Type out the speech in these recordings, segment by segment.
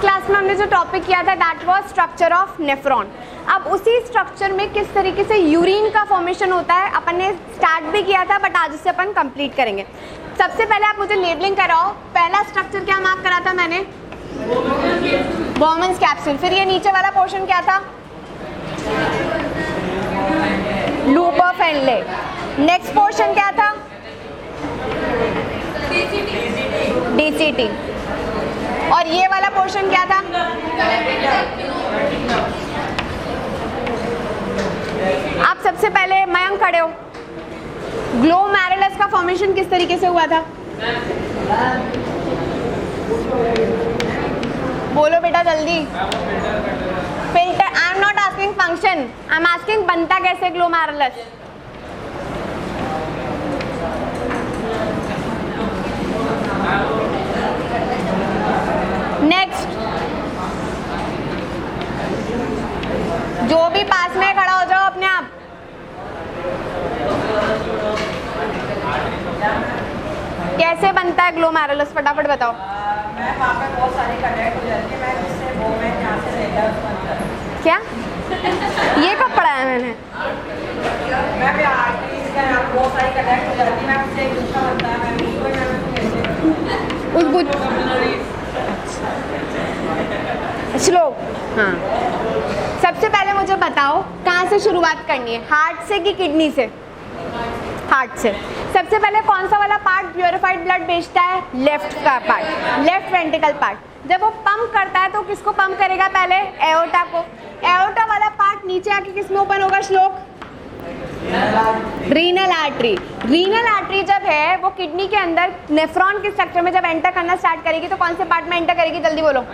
Class में हमने जो टॉपिक किया था that was structure of nephron. अब उसी स्ट्रक्चर में किस तरीके से यूरिन का फॉर्मेशन होता है अपन ने स्टार्ट भी किया था, बट आज उसे अपन कंप्लीट करेंगे। सबसे पहले आप मुझे लेबलिंग कराओ। पहला स्ट्रक्चर क्या मार्क करा था मैंने? बॉमन्स कैप्सूल। फिर ये नीचे वाला पोर्शन क्या था? Loop of Henle. Next portion क्या था? डीसीटी। और ये वाला पोर्शन क्या था? आप सबसे पहले मयंक खड़े हो, ग्लोमेरुलस का फॉर्मेशन किस तरीके से हुआ था? बोलो बेटा जल्दी। Filter. I am not asking function, I am asking बनता कैसे ग्लोमेरुलस। नेक्स्ट, जो भी पास में खड़ा हो जाओ अपने आप। कैसे बनता है ग्लोमेरुलस, फटाफट बताओ। मैं वहाँ पे बहुत सारी कनेक्ट हो जाती है, मैं जिससे वो मैं यहाँ से लेता हूँ। क्या ये कब पढ़ा है मैंने? मैं भी आर्टरीज का यहाँ बहुत सारी कनेक्ट हो जाती है, मैं उससे एक दूसरा बनता है, मैं उसको श्लोक। हाँ, सबसे पहले मुझे बताओ कहाँ से शुरुआत करनी है, हार्ट से कि किडनी से? हार्ट से। सबसे पहले कौन सा वाला पार्ट प्यूरिफाइड ब्लड भेजता है? लेफ्ट का पार्ट, लेफ्ट वेंट्रिकल पार्ट। जब वो पंप करता है तो किसको पंप करेगा? पहले एओर्टा को। एओर्टा वाला पार्ट नीचे आके किसमें ओपन होगा श्लोक? Renal artery. रीनल आर्टरी जब है वो किडनी के अंदर नेफ्रॉन के स्ट्रक्चर में जब एंटर करना स्टार्ट करेगी तो कौन से पार्ट में एंटर करेगी? जल्दी बोलो।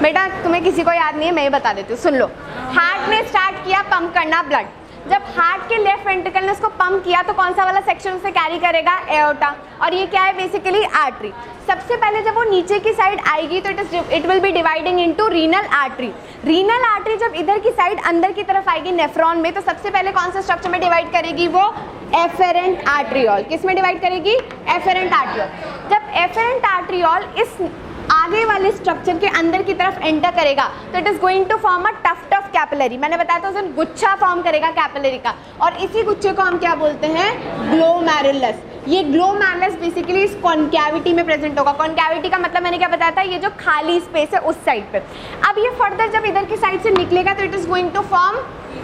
बेटा तुम्हें किसी को याद नहीं है, मैं ही बता देती हूँ, सुन लो। हार्ट ने स्टार्ट किया पंप करना ब्लड। जब हार्ट के लेफ्ट वेंट्रिकल ने उसको पंप किया तो कौन सा वाला सेक्शन उसे कैरी करेगा? एओर्टा। और ये क्या है? Basically artery. सबसे पहले जब वो नीचे की साइड आएगी तो it will be dividing into renal artery. Renal artery जब इधर की साइड अंदर की तरफ आएगी नेफ्रॉन में तो सबसे पहले कौन सा स्ट्रक्चर में डिवाइड करेगी? वो एफेरेंट आर्टरियोल। किस में डिवाइड करेगी? एफेरेंट आर्टरियोल। जब एफेरेंट आर्टरियोल इस आगे वाले स्ट्रक्चर के अंदर की तरफ एंटर करेगा तो it is going to form a tuft of capillary. मैंने बताया था उस दिन गुच्छा फॉर्म करेगा कैपिलरी का, और इसी गुच्छे को हम क्या बोलते हैं? ग्लोमेरुलस। ये ग्लोमेरुलस बेसिकली इस कॉन्कैविटी में प्रेजेंट होगा। कॉन्कैविटी का मतलब मैंने क्या बताया था? ये जो खाली स्पेस है उस साइड पे। अब ये फर्दर जब इधर की साइड से निकलेगा तो it is going to form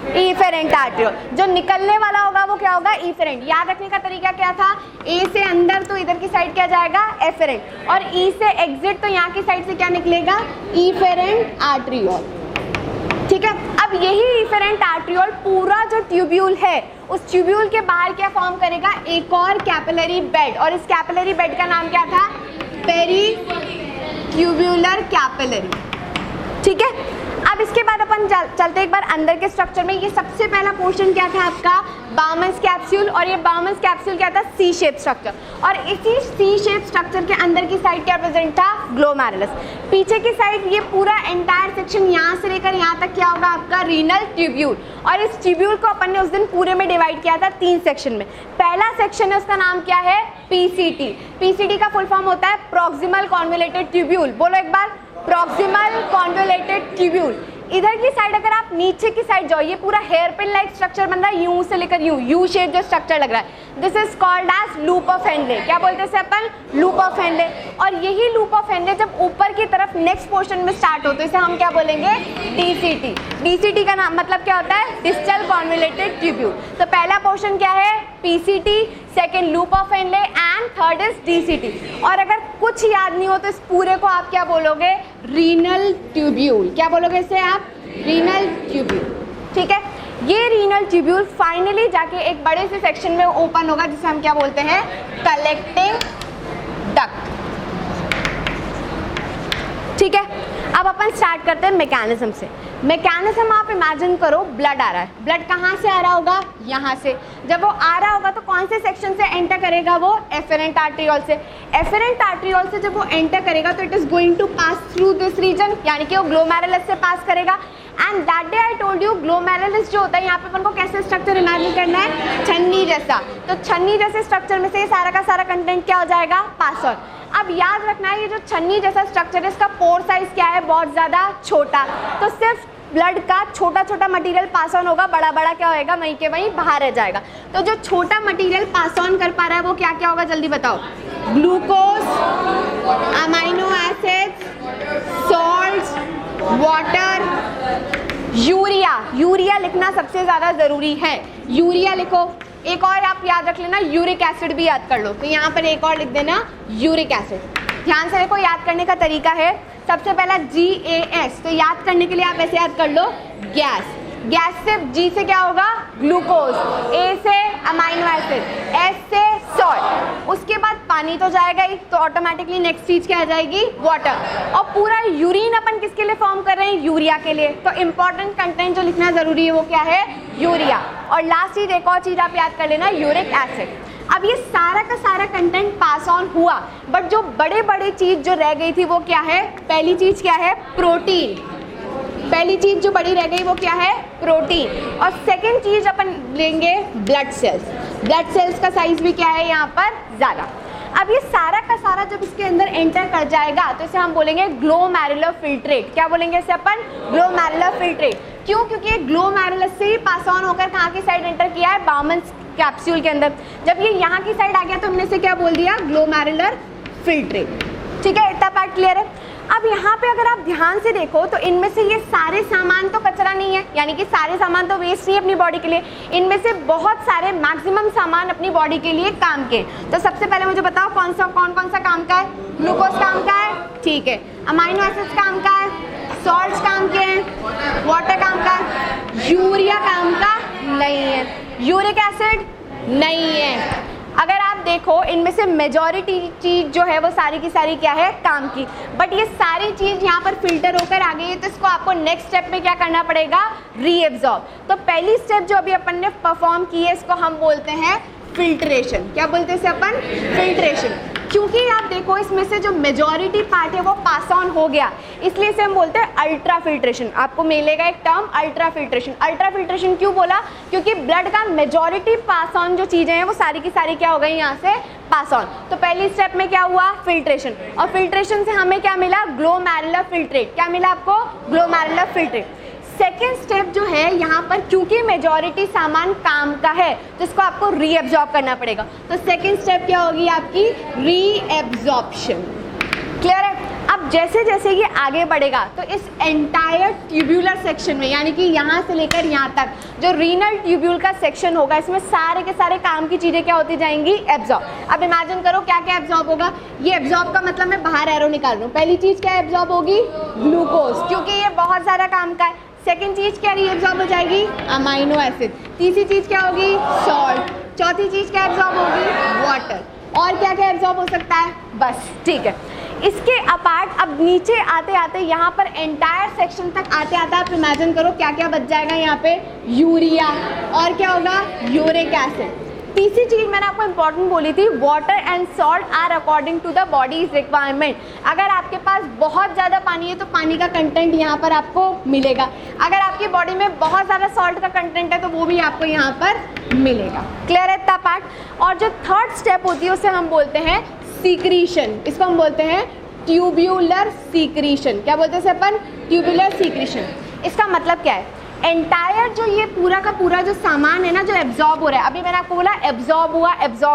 efferent arteriole. जो निकलने वाला होगा वो क्या होगा? इफेरेंट। याद रखने का तरीका क्या था? ए से अंदर तो इधर की साइड क्या जाएगा? एफेरेंट। और ई से एग्जिट तो यहाँ की साइड से क्या निकलेगा? इफेरेंट आर्टरियोल। ठीक है। अब यही इफेरेंट आर्टरियोल पूरा जो ट्यूब्यूल है उस ट्यूब्यूल के बाहर क्या फॉर्म करेगा? एक और कैपिलरी बेड। और इस कैपिलरी बेड का नाम क्या था? Peritubular capillary. ठीक है। अब इसके बाद अपन चलते एक बार अंदर के स्ट्रक्चर में। ये सबसे पहला पोर्शन क्या था आपका? बाउमन्स कैप्सूल। और ये बाउमन्स कैप्सूल क्या था? सी शेप स्ट्रक्चर। और इसी सी शेप स्ट्रक्चर के अंदर की साइड क्या प्रेजेंट था? ग्लोमेरुलस। पीछे की साइड ये पूरा एंटायर सेक्शन यहाँ से लेकर यहाँ तक क्या होगा आपका? Renal tubule. और इस ट्यूब्यूल को अपन ने उस दिन पूरे में डिवाइड किया था 3 सेक्शन में। पहला सेक्शन है उसका नाम क्या है? पीसीटी। पीसीटी का फुल फॉर्म होता है प्रॉक्सिमल कॉन्वोल्यूटेड ट्यूब्यूल। बोलो एक बार, प्रॉक्सिमल कॉन्वोल्यूटेड ट्यूब्यूल। इधर की साइड अगर आप नीचे की साइड जाओ, ये पूरा हेयर पिन लाइक स्ट्रक्चर बन रहा है, यू से लेकर यू शेप जो स्ट्रक्चर लग रहा है, this is called as loop of Henle. क्या बोलते हैं अपन? Loop of Henle. और यही लूप ऑफ हेनले जब ऊपर की तरफ नेक्स्ट पोर्शन में स्टार्ट हो तो इसे हम क्या बोलेंगे? डीसीटी। डीसीटी का नाम मतलब क्या होता है? Distal convoluted tubule. तो पहला पोर्शन क्या है? PCT, second loop of Henle and third is DCT. और अगर कुछ याद नहीं हो तो इस पूरे को आप क्या बोलोगे? Renal tubule. क्या बोलोगे इसे आप? Renal tubule. ठीक है। ये रीनल ट्यूब्यूल फाइनली जाके एक बड़े से सेक्शन में ओपन होगा जिसे हम क्या बोलते हैं? Collecting duct. ठीक है। अब अपन स्टार्ट करते हैं मैकेनिज्म से। मैकेनिज्म आप इमेजिन करो, ब्लड आ रहा है। ब्लड कहाँ से आ रहा होगा? यहाँ से। जब वो आ रहा होगा तो कौन से सेक्शन से एंटर करेगा? वो एफेरेंट आर्टरियोल से। एफेरेंट आर्टरियोल से जब वो एंटर करेगा तो it is going to pass through this region, यानी कि वो ग्लोमेरुलस से पास करेगा। And that day I told you glomerulus जो होता है यहाँ पे अपन को कैसे स्ट्रक्चर इमेजिन करना है, छन्नी जैसा। तो छन्नी जैसे स्ट्रक्चर में से ये सारा का सारा कंटेंट क्या हो जाएगा, पास ऑन। अब याद रखना है ये जो छन्नी जैसा स्ट्रक्चर है इसका पोर साइज क्या है, बहुत ज़्यादा छोटा। तो सिर्फ ब्लड का छोटा छोटा मटेरियल पास ऑन होगा, बड़ा बड़ा क्या होएगा, वहीं के वहीं बाहर रह जाएगा। तो जो छोटा मटेरियल पास ऑन कर पा रहा है वो क्या क्या होगा, जल्दी बताओ। Glucose, amino acids, salts, water, urea. Urea लिखना सबसे ज़्यादा ज़रूरी है, यूरिया लिखो। एक और आप याद रख लेना, यूरिक एसिड भी याद कर लो। तो यहाँ पर एक और लिख देना, यूरिक एसिड। ध्यान से देखो, याद करने का तरीका है, सबसे पहला GAS, तो याद करने के लिए आप ऐसे याद कर लो, गैस। गैस से G से क्या होगा, ग्लूकोज, A से अमाइनो एसिड, S से सॉल्ट। उसके बाद पानी तो जाएगा ही, तो ऑटोमेटिकली नेक्स्ट चीज क्या आ जाएगी, वाटर। और पूरा यूरिन अपन किसके लिए फॉर्म कर रहे हैं, यूरिया के लिए। तो इंपॉर्टेंट कंटेंट जो लिखना जरूरी है वो क्या है, यूरिया। और लास्ट चीज, एक और चीज आप याद कर लेना, यूरिक एसिड। अब ये सारा का सारा कंटेंट पास ऑन हुआ, बट जो बड़े बड़े चीज जो रह गई थी वो क्या है, पहली चीज क्या है, प्रोटीन। पहली चीज जो बड़ी रह गई वो क्या है, प्रोटीन। और सेकंड चीज अपन लेंगे ब्लड सेल्स। ब्लड सेल्स का साइज भी क्या है यहाँ पर, ज़्यादा। अब ये सारा का सारा जब इसके अंदर एंटर कर जाएगा तो इसे हम बोलेंगे ग्लोमेरुलर फिल्ट्रेट। क्या बोलेंगे इसे अपन, ग्लोमेरुलर फिल्ट्रेट। क्यों, क्योंकि ये ग्लोमेरुलस से ही पास ऑन होकर कहाँ की साइड एंटर किया है, बाउमन्स कैप्सूल के अंदर। जब ये यहाँ की साइड आ गया तो हमने से क्या बोल दिया, ग्लोमेरुलर फिल्ट्रेट। ठीक है, इतना पार्ट क्लियर है। अब यहाँ पे अगर आप ध्यान से देखो तो इनमें से ये सारे सामान तो कचरा नहीं है, यानी कि सारे सामान तो वेस्ट नहीं है अपनी बॉडी के लिए। इनमें से बहुत सारे मैक्सिमम सामान अपनी बॉडी के लिए काम के। तो सबसे पहले मुझे बताओ कौन कौन सा काम का है, ग्लूकोज काम का है, ठीक है, अमाइनो एसिड्स काम का है, सॉल्ट्स काम के हैं, वाटर काम का है, यूरिया काम का नहीं है, यूरिक एसिड नहीं है। अगर आप देखो इनमें से मेजॉरिटी चीज जो है वो सारी की सारी क्या है, काम की। बट ये सारी चीज यहाँ पर फिल्टर होकर आ गई है, तो इसको आपको नेक्स्ट स्टेप में क्या करना पड़ेगा, रीएब्जॉर्ब। तो पहली स्टेप जो अभी अपन ने परफॉर्म की है इसको हम बोलते हैं फिल्ट्रेशन। क्या बोलते हैं इसे अपन, फिल्ट्रेशन। क्योंकि आप देखो इसमें से जो मेजॉरिटी पार्ट है वो पास ऑन हो गया, इसलिए इसे हम बोलते हैं अल्ट्रा फिल्ट्रेशन। आपको मिलेगा एक term ultra filtration. Ultra filtration क्यों बोला, क्योंकि ब्लड का मेजॉरिटी पास ऑन जो चीजें हैं वो सारी की सारी क्या हो गई यहाँ से पास ऑन। तो पहली स्टेप में क्या हुआ, फिल्ट्रेशन। और फिल्ट्रेशन से हमें क्या मिला, ग्लोमेरुलर फिल्ट्रेट। क्या मिला आपको, ग्लोमेरुलर फिल्ट्रेट। सेकेंड स्टेप जो है यहाँ पर, क्योंकि मेजॉरिटी सामान काम का है तो इसको आपको रीएब्जॉर्ब करना पड़ेगा। तो सेकेंड स्टेप क्या होगी आपकी, रीएब्जॉर्प्शन। क्लियर है। अब जैसे जैसे ये आगे बढ़ेगा तो इस एंटायर ट्यूब्यूलर सेक्शन में, यानी कि यहाँ से लेकर यहाँ तक जो रीनल ट्यूब्यूल का सेक्शन होगा, इसमें सारे के सारे काम की चीज़ें क्या होती जाएंगी, एब्जॉर्ब। अब इमेजिन करो क्या क्या एब्जॉर्ब होगा। ये एब्जॉर्ब का मतलब मैं बाहर एरो निकाल रहा हूँ। पहली चीज़ क्या एब्जॉर्ब होगी, ग्लूकोज, क्योंकि ये बहुत ज़्यादा काम का है। सेकेंड चीज़ क्या रीएब्जॉर्ब हो जाएगी, अमाइनो एसिड। तीसरी चीज़ क्या होगी, सॉल्ट। चौथी चीज़ क्या एब्जॉर्ब होगी, वाटर। और क्या क्या एब्जॉर्ब हो सकता है, बस ठीक है। इसके अपार्ट अब नीचे आते आते यहाँ पर एंटायर सेक्शन तक आते आते आप इमेजिन करो क्या क्या बच जाएगा यहाँ पे, यूरिया, और क्या होगा, यूरिक एसिड। तीसरी चीज मैंने आपको इंपॉर्टेंट बोली थी, water and salt are according to the body's requirement. अगर आपके पास बहुत ज़्यादा पानी है तो पानी का कंटेंट यहाँ पर आपको मिलेगा। अगर आपकी बॉडी में बहुत ज़्यादा सॉल्ट का कंटेंट है तो वो भी आपको यहाँ पर मिलेगा। क्लियर है इतना पार्ट। और जो थर्ड स्टेप होती है उसे हम बोलते हैं सीक्रीशन। इसको हम बोलते हैं ट्यूब्यूलर सीक्रीशन। क्या बोलते हैं इसे अपन, ट्यूब्यूलर सीक्रीशन। इसका मतलब क्या है, एंटायर जो ये पूरा का पूरा जो सामान है ना जो एब्जॉर्ब हो रहा है, अभी मैंने आपको बोला एब्जॉर्ब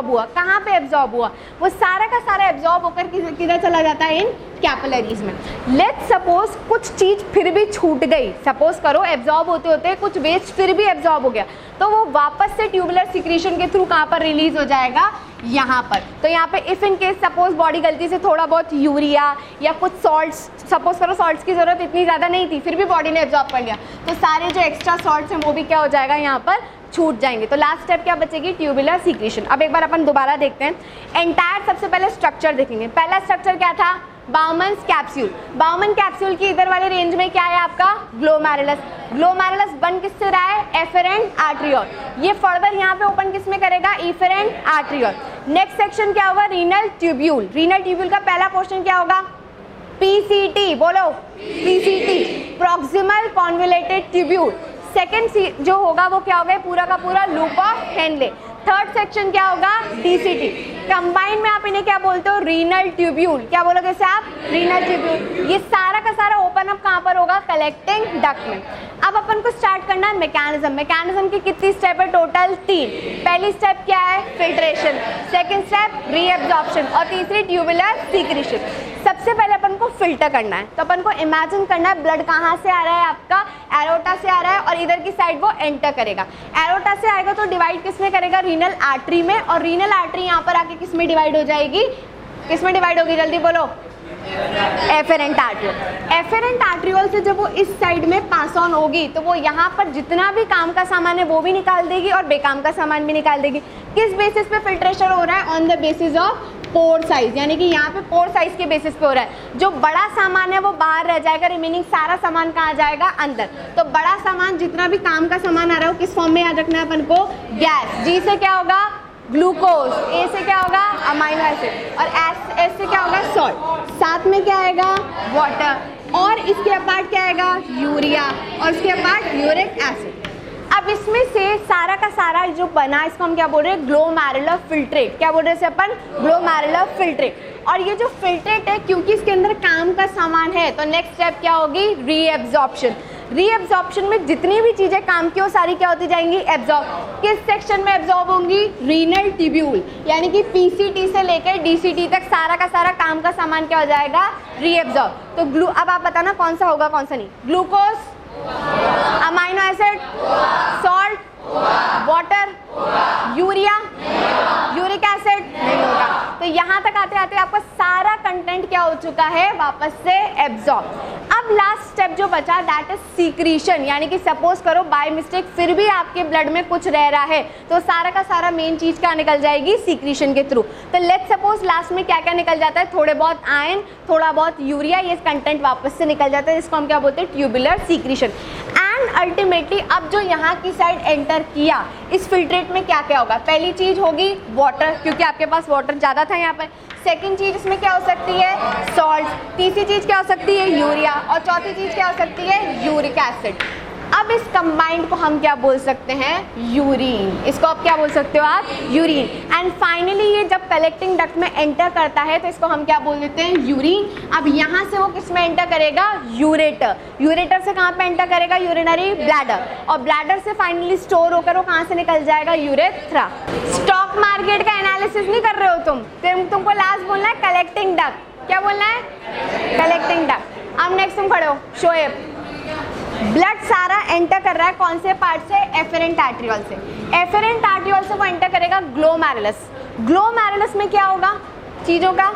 हुआ, कहाँ पे एब्जॉर्ब हुआ, वो सारा का सारा एब्जॉर्ब होकर किधर चला जाता है, इन कैपिलरीज में। लेट्स सपोज कुछ चीज़ फिर भी छूट गई, सपोज करो एब्जॉर्ब होते होते कुछ वेस्ट फिर भी एब्जॉर्ब हो गया, तो वो वापस से ट्यूबुलर सिक्रीशन के थ्रू कहाँ पर रिलीज हो जाएगा, यहाँ पर। तो यहाँ पे if in case suppose body गलती से थोड़ा बहुत यूरिया या कुछ सॉल्ट्स, सपोज करो सॉल्ट्स की ज़रूरत इतनी ज़्यादा नहीं थी फिर भी बॉडी ने एब्जॉर्ब कर लिया, तो सारे जो एक्स्ट्रा सॉल्ट्स हैं वो भी क्या हो जाएगा, यहाँ पर छूट जाएंगे। तो लास्ट स्टेप क्या बचेगी, ट्यूबुलर सीक्रेशन। अब एक बार अपन दोबारा देखते हैं, एंटायर सबसे पहले स्ट्रक्चर देखेंगे। पहला स्ट्रक्चर क्या था, बाउमन्स कैप्सूल। बाउमन कैप्सूल की इधर वाले रेंज में क्या है आपका, ग्लोमेरुलस। ग्लोमेरुलस बन किससे रहा है, एफेरेंट आर्टरियोल। ये फर्दर यहाँ पे ओपन किस में करेगा, एफेरेंट आर्टरियोल। नेक्स्ट सेक्शन क्या होगा, रीनल ट्यूब्यूल। रीनल ट्यूब्यूल का पहला पोर्शन क्या होगा, पीसीटी, बोलो PCT. Proximal convoluted tubule. Second जो होगा वो क्या होगा, पूरा का पूरा loop of Henle. Third section क्या होगा, डीसीटी। कंबाइन में आप इन्हें क्या बोलते हो, रीनल ट्यूब्यूल। क्या बोलोगे इसे आप, रीनल ट्यूब्यूल। ये सारा का सारा ओपन अप कहाँ पर होगा, कलेक्टिंग डक्ट में। अब अपन को स्टार्ट करना है मैकेनिज्म। मैकेनिज्म की कितनी स्टेप है, टोटल 3। पहली स्टेप क्या है, फिल्ट्रेशन। सेकेंड स्टेप रीएब्जॉर्प्शन और तीसरी ट्यूबुलर सीक्रेशन। सबसे पहले अपन को फिल्टर करना है, तो अपन को इमेजिन करना है ब्लड कहाँ से आ रहा है, आपका एरोटा से आ रहा है और इधर की साइड वो एंटर करेगा। एरोटा से आएगा तो डिवाइड किस में करेगा, रीनल आर्टरी में, और रीनल आर्टरी यहाँ पर आके किस में डिवाइड हो जाएगी, किस में डिवाइड होगी, जल्दी बोलो, एफेरेंट आर्ट्रियोल। एफेरेंट आर्ट्रियोल से जब वो इस साइड में पास ऑन होगी तो वो यहाँ पर जितना भी काम का सामान है वो भी निकाल देगी और बेकाम का सामान भी निकाल देगी। किस बेसिस पे फिल्ट्रेशन हो रहा है, on the basis of pore size, यानी कि यहाँ पे पोर साइज के बेसिस पे हो रहा है। जो बड़ा सामान है वो बाहर रह जाएगा, रिमेनिंग सारा सामान कहाँ जाएगा, अंदर। तो बड़ा सामान जितना भी काम का सामान आ रहा है वो किस फॉर्म में याद रखना है अपन को, गैस। जी से क्या होगा, ग्लूकोज। ए से क्या होगा, अमाइनो एसिड। और एस से क्या होगा, सॉल्ट। साथ में क्या आएगा, वाटर। और इसके अपार्ट क्या आएगा, यूरिया। और इसके अपार्ट यूरिक एसिड। अब इसमें से सारा का सारा जो बना इसको हम क्या बोल रहे हैं, ग्लोमेरुलर फिल्ट्रेट। क्या बोल रहे हैं अपन, ग्लोमेरुलर फिल्ट्रेट। और ये जो फिल्ट्रेट है क्योंकि इसके अंदर काम का सामान है तो नेक्स्ट स्टेप क्या होगी, रीएब्जॉर्प्शन। रीएब्जॉर्प्शन में जितनी भी चीजें काम की वो सारी क्या होती जाएंगी, एब्जॉर्ब। किस सेक्शन में एब्जॉर्ब होंगी, रीनल ट्यूब्यूल, यानी कि पीसीटी से लेकर डीसीटी तक सारा का सारा काम का सामान क्या हो जाएगा, रीएब्जॉर्ब। तो अब आप बताना कौन सा होगा कौन सा नहीं, glucose, amino acid, salt, water, urea, uric acid नहीं होगा। तो यहाँ तक आते आते आपका सारा कंटेंट क्या हो चुका है, वापस से एब्जॉर्ब। अब लास्ट स्टेप जो बचा दैट इज सीक्रीशन, यानी कि सपोज करो बाय मिस्टेक फिर भी आपके ब्लड में कुछ रह रहा है तो सारा का सारा मेन चीज क्या निकल जाएगी, सीक्रीशन के थ्रू। तो लेट्स सपोज लास्ट में क्या क्या निकल जाता है, थोड़े बहुत आयन, थोड़ा बहुत यूरिया, ये कंटेंट वापस से निकल जाता है, जिसको हम क्या बोलते हैं, ट्यूबुलर सीक्रीशन। एंड अल्टीमेटली अब जो यहाँ की साइड एंटर किया इस फिल्ट्रेट में क्या क्या होगा, पहली चीज होगी वाटर, क्योंकि आपके पास वाटर ज़्यादा था यहाँ पर। सेकंड चीज इसमें क्या हो सकती है, सॉल्ट। तीसरी चीज क्या हो सकती है, यूरिया। और चौथी चीज क्या हो सकती है, यूरिक एसिड। अब इस कंबाइंड को हम क्या बोल सकते हैं, यूरिन। इसको आप क्या बोल सकते हो आप, यूरिन। एंड फाइनली ये जब कलेक्टिंग डक्ट में एंटर करता है तो इसको हम क्या बोल देते हैं, यूरिन। अब यहाँ से वो किस में एंटर करेगा, यूरेटर। यूरेटर से कहाँ पे एंटर करेगा, यूरिनरी ब्लैडर। और ब्लैडर से फाइनली स्टोर होकर वो कहाँ से निकल जाएगा, यूरेथ्रा। स्टॉक मार्केट का एनालिसिस नहीं कर रहे हो तुमको लास्ट बोलना है कलेक्टिंग डक्ट। क्या बोलना है, कलेक्टिंग डक्ट। अब नेक्स्ट तुम खड़े हो, शोएब। ब्लड सारा एंटर कर रहा है कौन से पार्ट से, एफेरेंट आर्ट्रियोल से। एफेरेंट आर्ट्रियोल से वो एंटर करेगा ग्लोमेरुलस। ग्लोमेरुलस में क्या होगा, चीजों का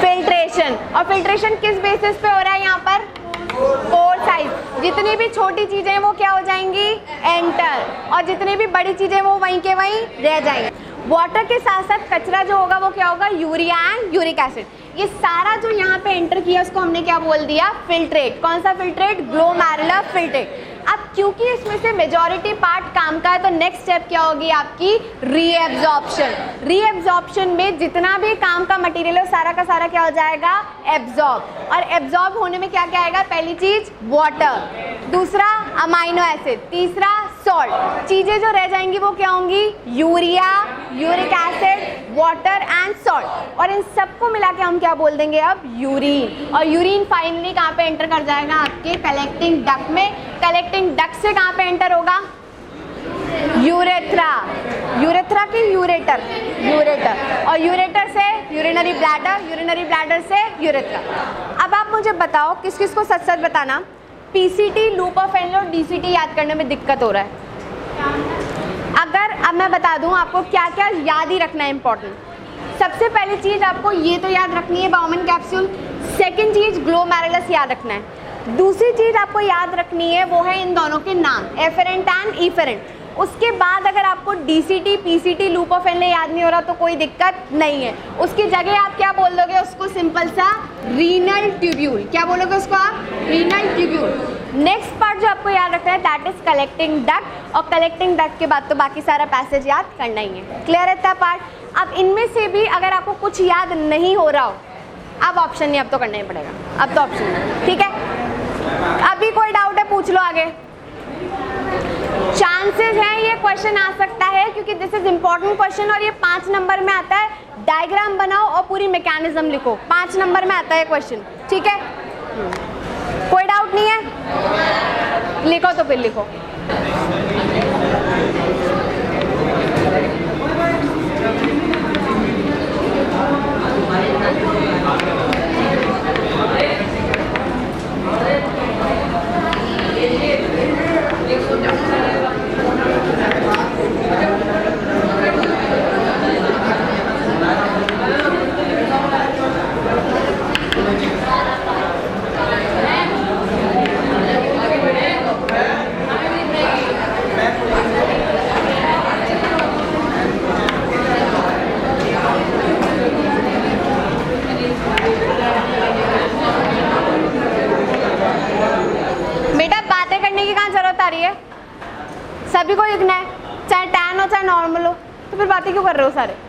फिल्ट्रेशन। और फिल्ट्रेशन किस बेसिस पे हो रहा है, यहाँ पर पोर साइज। जितनी भी छोटी चीजें वो क्या हो जाएंगी, एंटर, और जितनी भी बड़ी चीजें वो वहीं के वहीं रह जाएंगी। वाटर के साथ साथ कचरा जो होगा वो क्या होगा, यूरिया एंड यूरिक एसिड। ये सारा जो यहाँ पे एंटर किया उसको हमने क्या बोल दिया, फिल्ट्रेट। कौन सा फिल्ट्रेट, ग्लोमेरुलर फिल्ट्रेट। अब क्योंकि इसमें से मेजॉरिटी पार्ट काम का है तो नेक्स्ट स्टेप क्या होगी आपकी, रीएब्जॉर्प्शन। रीएब्जॉर्प्शन में जितना भी काम का मटेरियल है सारा का सारा क्या हो जाएगा, एब्जॉर्ब। और एब्जॉर्ब होने में क्या क्या आएगा, पहली चीज वाटर, दूसरा अमाइनो एसिड, तीसरा सॉल्ट। चीजें जो रह जाएंगी वो क्या होंगी, urea, uric acid, water and salt. और इन सबको मिला के हम क्या बोल देंगे अब, यूरिन। और यूरिन फाइनली कहाँ पे एंटर कर जाएगा, आपके कलेक्टिंग डक्ट में। कलेक्टिंग डक्ट से कहाँ पे एंटर होगा, यूरेथ्रा। यूरेथ्रा की यूरेटर, यूरेटर। और यूरेटर से यूरिनरी ब्लैडर, यूरिनरी ब्लैडर से यूरेथ्रा। अब आप मुझे बताओ किस किस को सच सच बताना, पीसीटी, लूप ऑफ हेनले और डीसीटी याद करने में दिक्कत हो रहा है। अगर अब मैं बता दूं आपको क्या क्या याद ही रखना है इंपॉर्टेंट। सबसे पहली चीज आपको ये तो याद रखनी है, बाउमन कैप्सूल। सेकंड चीज ग्लोमेरुलस याद रखना है। दूसरी चीज आपको याद रखनी है वो है इन दोनों के नाम, एफेरेंट एंड इफेरेंट। उसके बाद अगर आपको DCT, PCT, loop of Henle याद नहीं हो रहा तो कोई दिक्कत नहीं है, उसकी जगह आप क्या बोल दोगे उसको, सिंपल सा रीनल ट्यूब्यूल। क्या बोलोगे उसको आप, रीनल ट्यूब्यूल। नेक्स्ट पार्ट जो आपको याद रखना है दैट इज कलेक्टिंग डक्ट। और कलेक्टिंग डक्ट के बाद तो बाकी सारा पैसेज याद करना ही है। क्लियर है इतना पार्ट। अब इनमें से भी अगर आपको कुछ याद नहीं हो रहा हो, अब ऑप्शन नहीं, अब तो करना ही पड़ेगा, अब तो ऑप्शन नहीं, ठीक है। अभी कोई डाउट है पूछ लो आगे। चांसेस हैं ये क्वेश्चन आ सकता है क्योंकि दिस इज इंपॉर्टेंट क्वेश्चन और ये 5 नंबर में आता है। डायग्राम बनाओ और पूरी मैकेनिज्म लिखो, 5 नंबर में आता है क्वेश्चन, ठीक है। कोई डाउट नहीं है, लिखो तो फिर लिखो। सभी को लिखना है, चाहे टैन हो चाहे नॉर्मल हो, तो फिर बातें क्यों कर रहे हो सारे।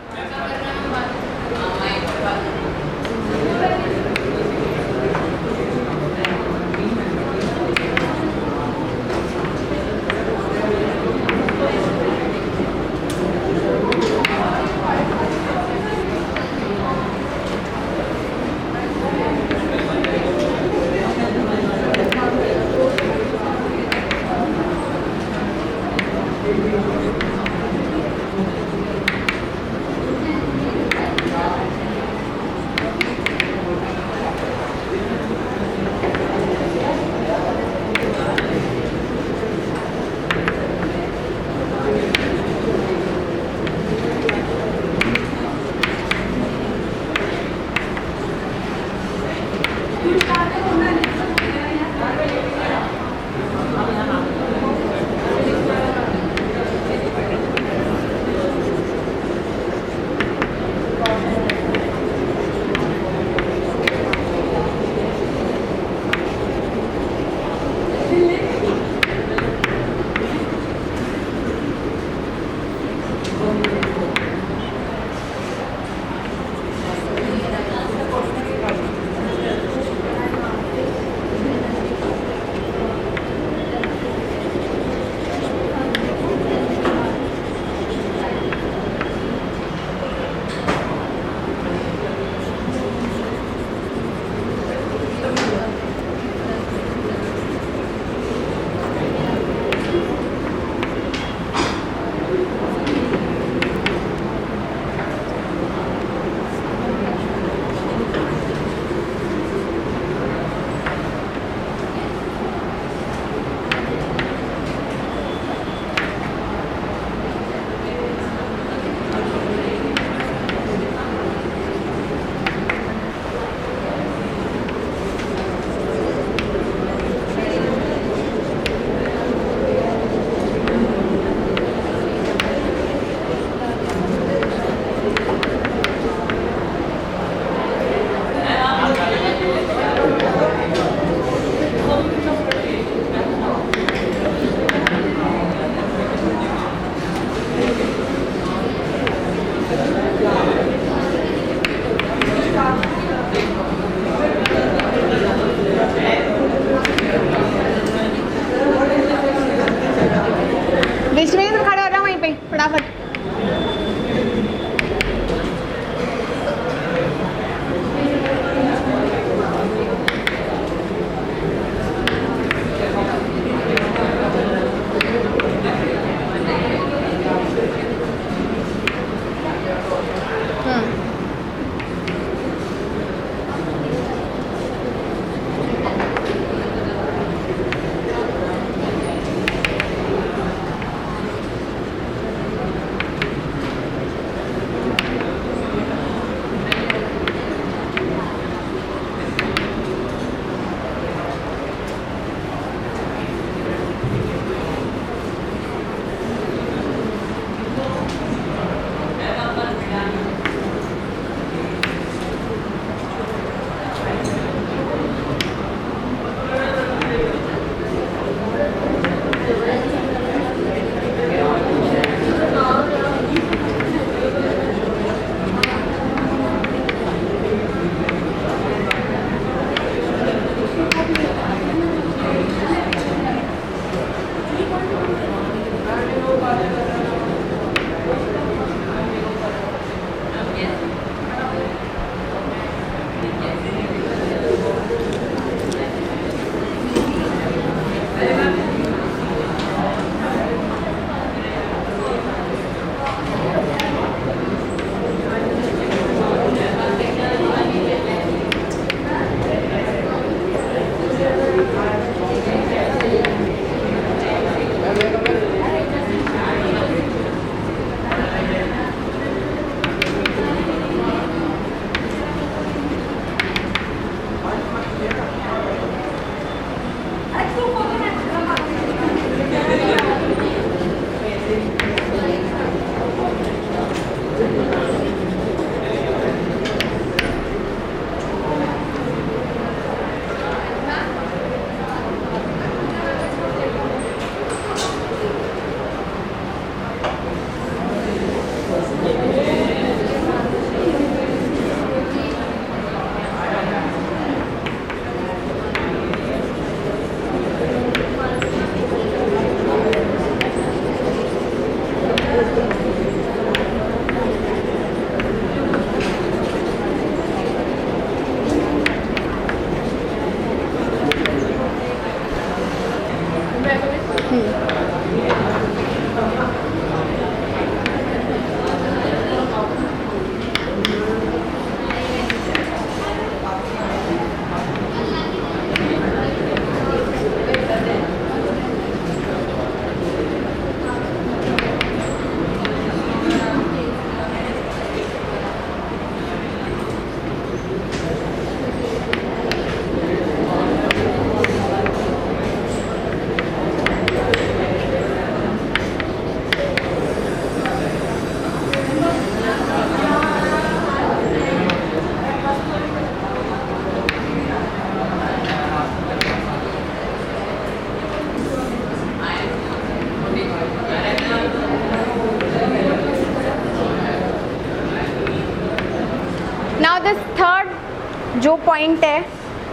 जो पॉइंट है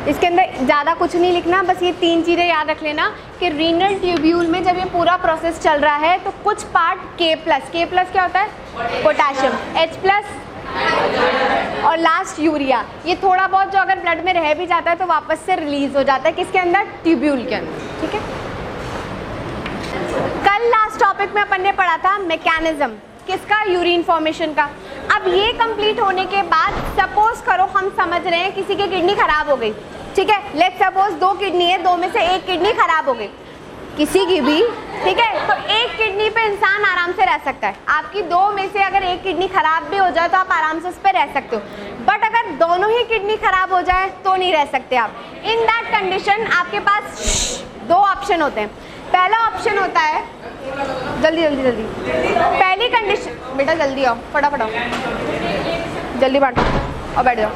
इसके अंदर ज़्यादा कुछ नहीं लिखना, बस ये 3 चीज़ें याद रख लेना कि रीनल ट्यूब्यूल में जब ये पूरा प्रोसेस चल रहा है तो कुछ पार्ट K+ क्या होता है, पोटाशियम, H+ और लास्ट यूरिया, ये थोड़ा बहुत जो अगर ब्लड में रह भी जाता है तो वापस से रिलीज हो जाता है किसके अंदर, ट्यूब्यूल के अंदर। ठीक है, कल लास्ट टॉपिक में अपन ने पढ़ा था मैकेनिज्म किसका, यूरिन फॉर्मेशन का। अब ये कंप्लीट होने के बाद सपोज करो हम समझ रहे हैं किसी की किडनी खराब हो गई, ठीक है, लेट्स सपोज 2 किडनी है, 2 में से 1 किडनी खराब हो गई किसी की भी, ठीक है, तो 1 किडनी पे इंसान आराम से रह सकता है। आपकी 2 में से अगर 1 किडनी खराब भी हो जाए तो आप आराम से उस पर रह सकते हो, बट अगर दोनों ही किडनी खराब हो जाए तो नहीं रह सकते आप। इन दैट कंडीशन आपके पास 2 ऑप्शन होते हैं। पहला ऑप्शन होता है, जल्दी जल्दी जल्दी, पहली कंडीशन, बेटा जल्दी आओ, फटाफट आओ, जल्दी बांटो और बैठ जाओ।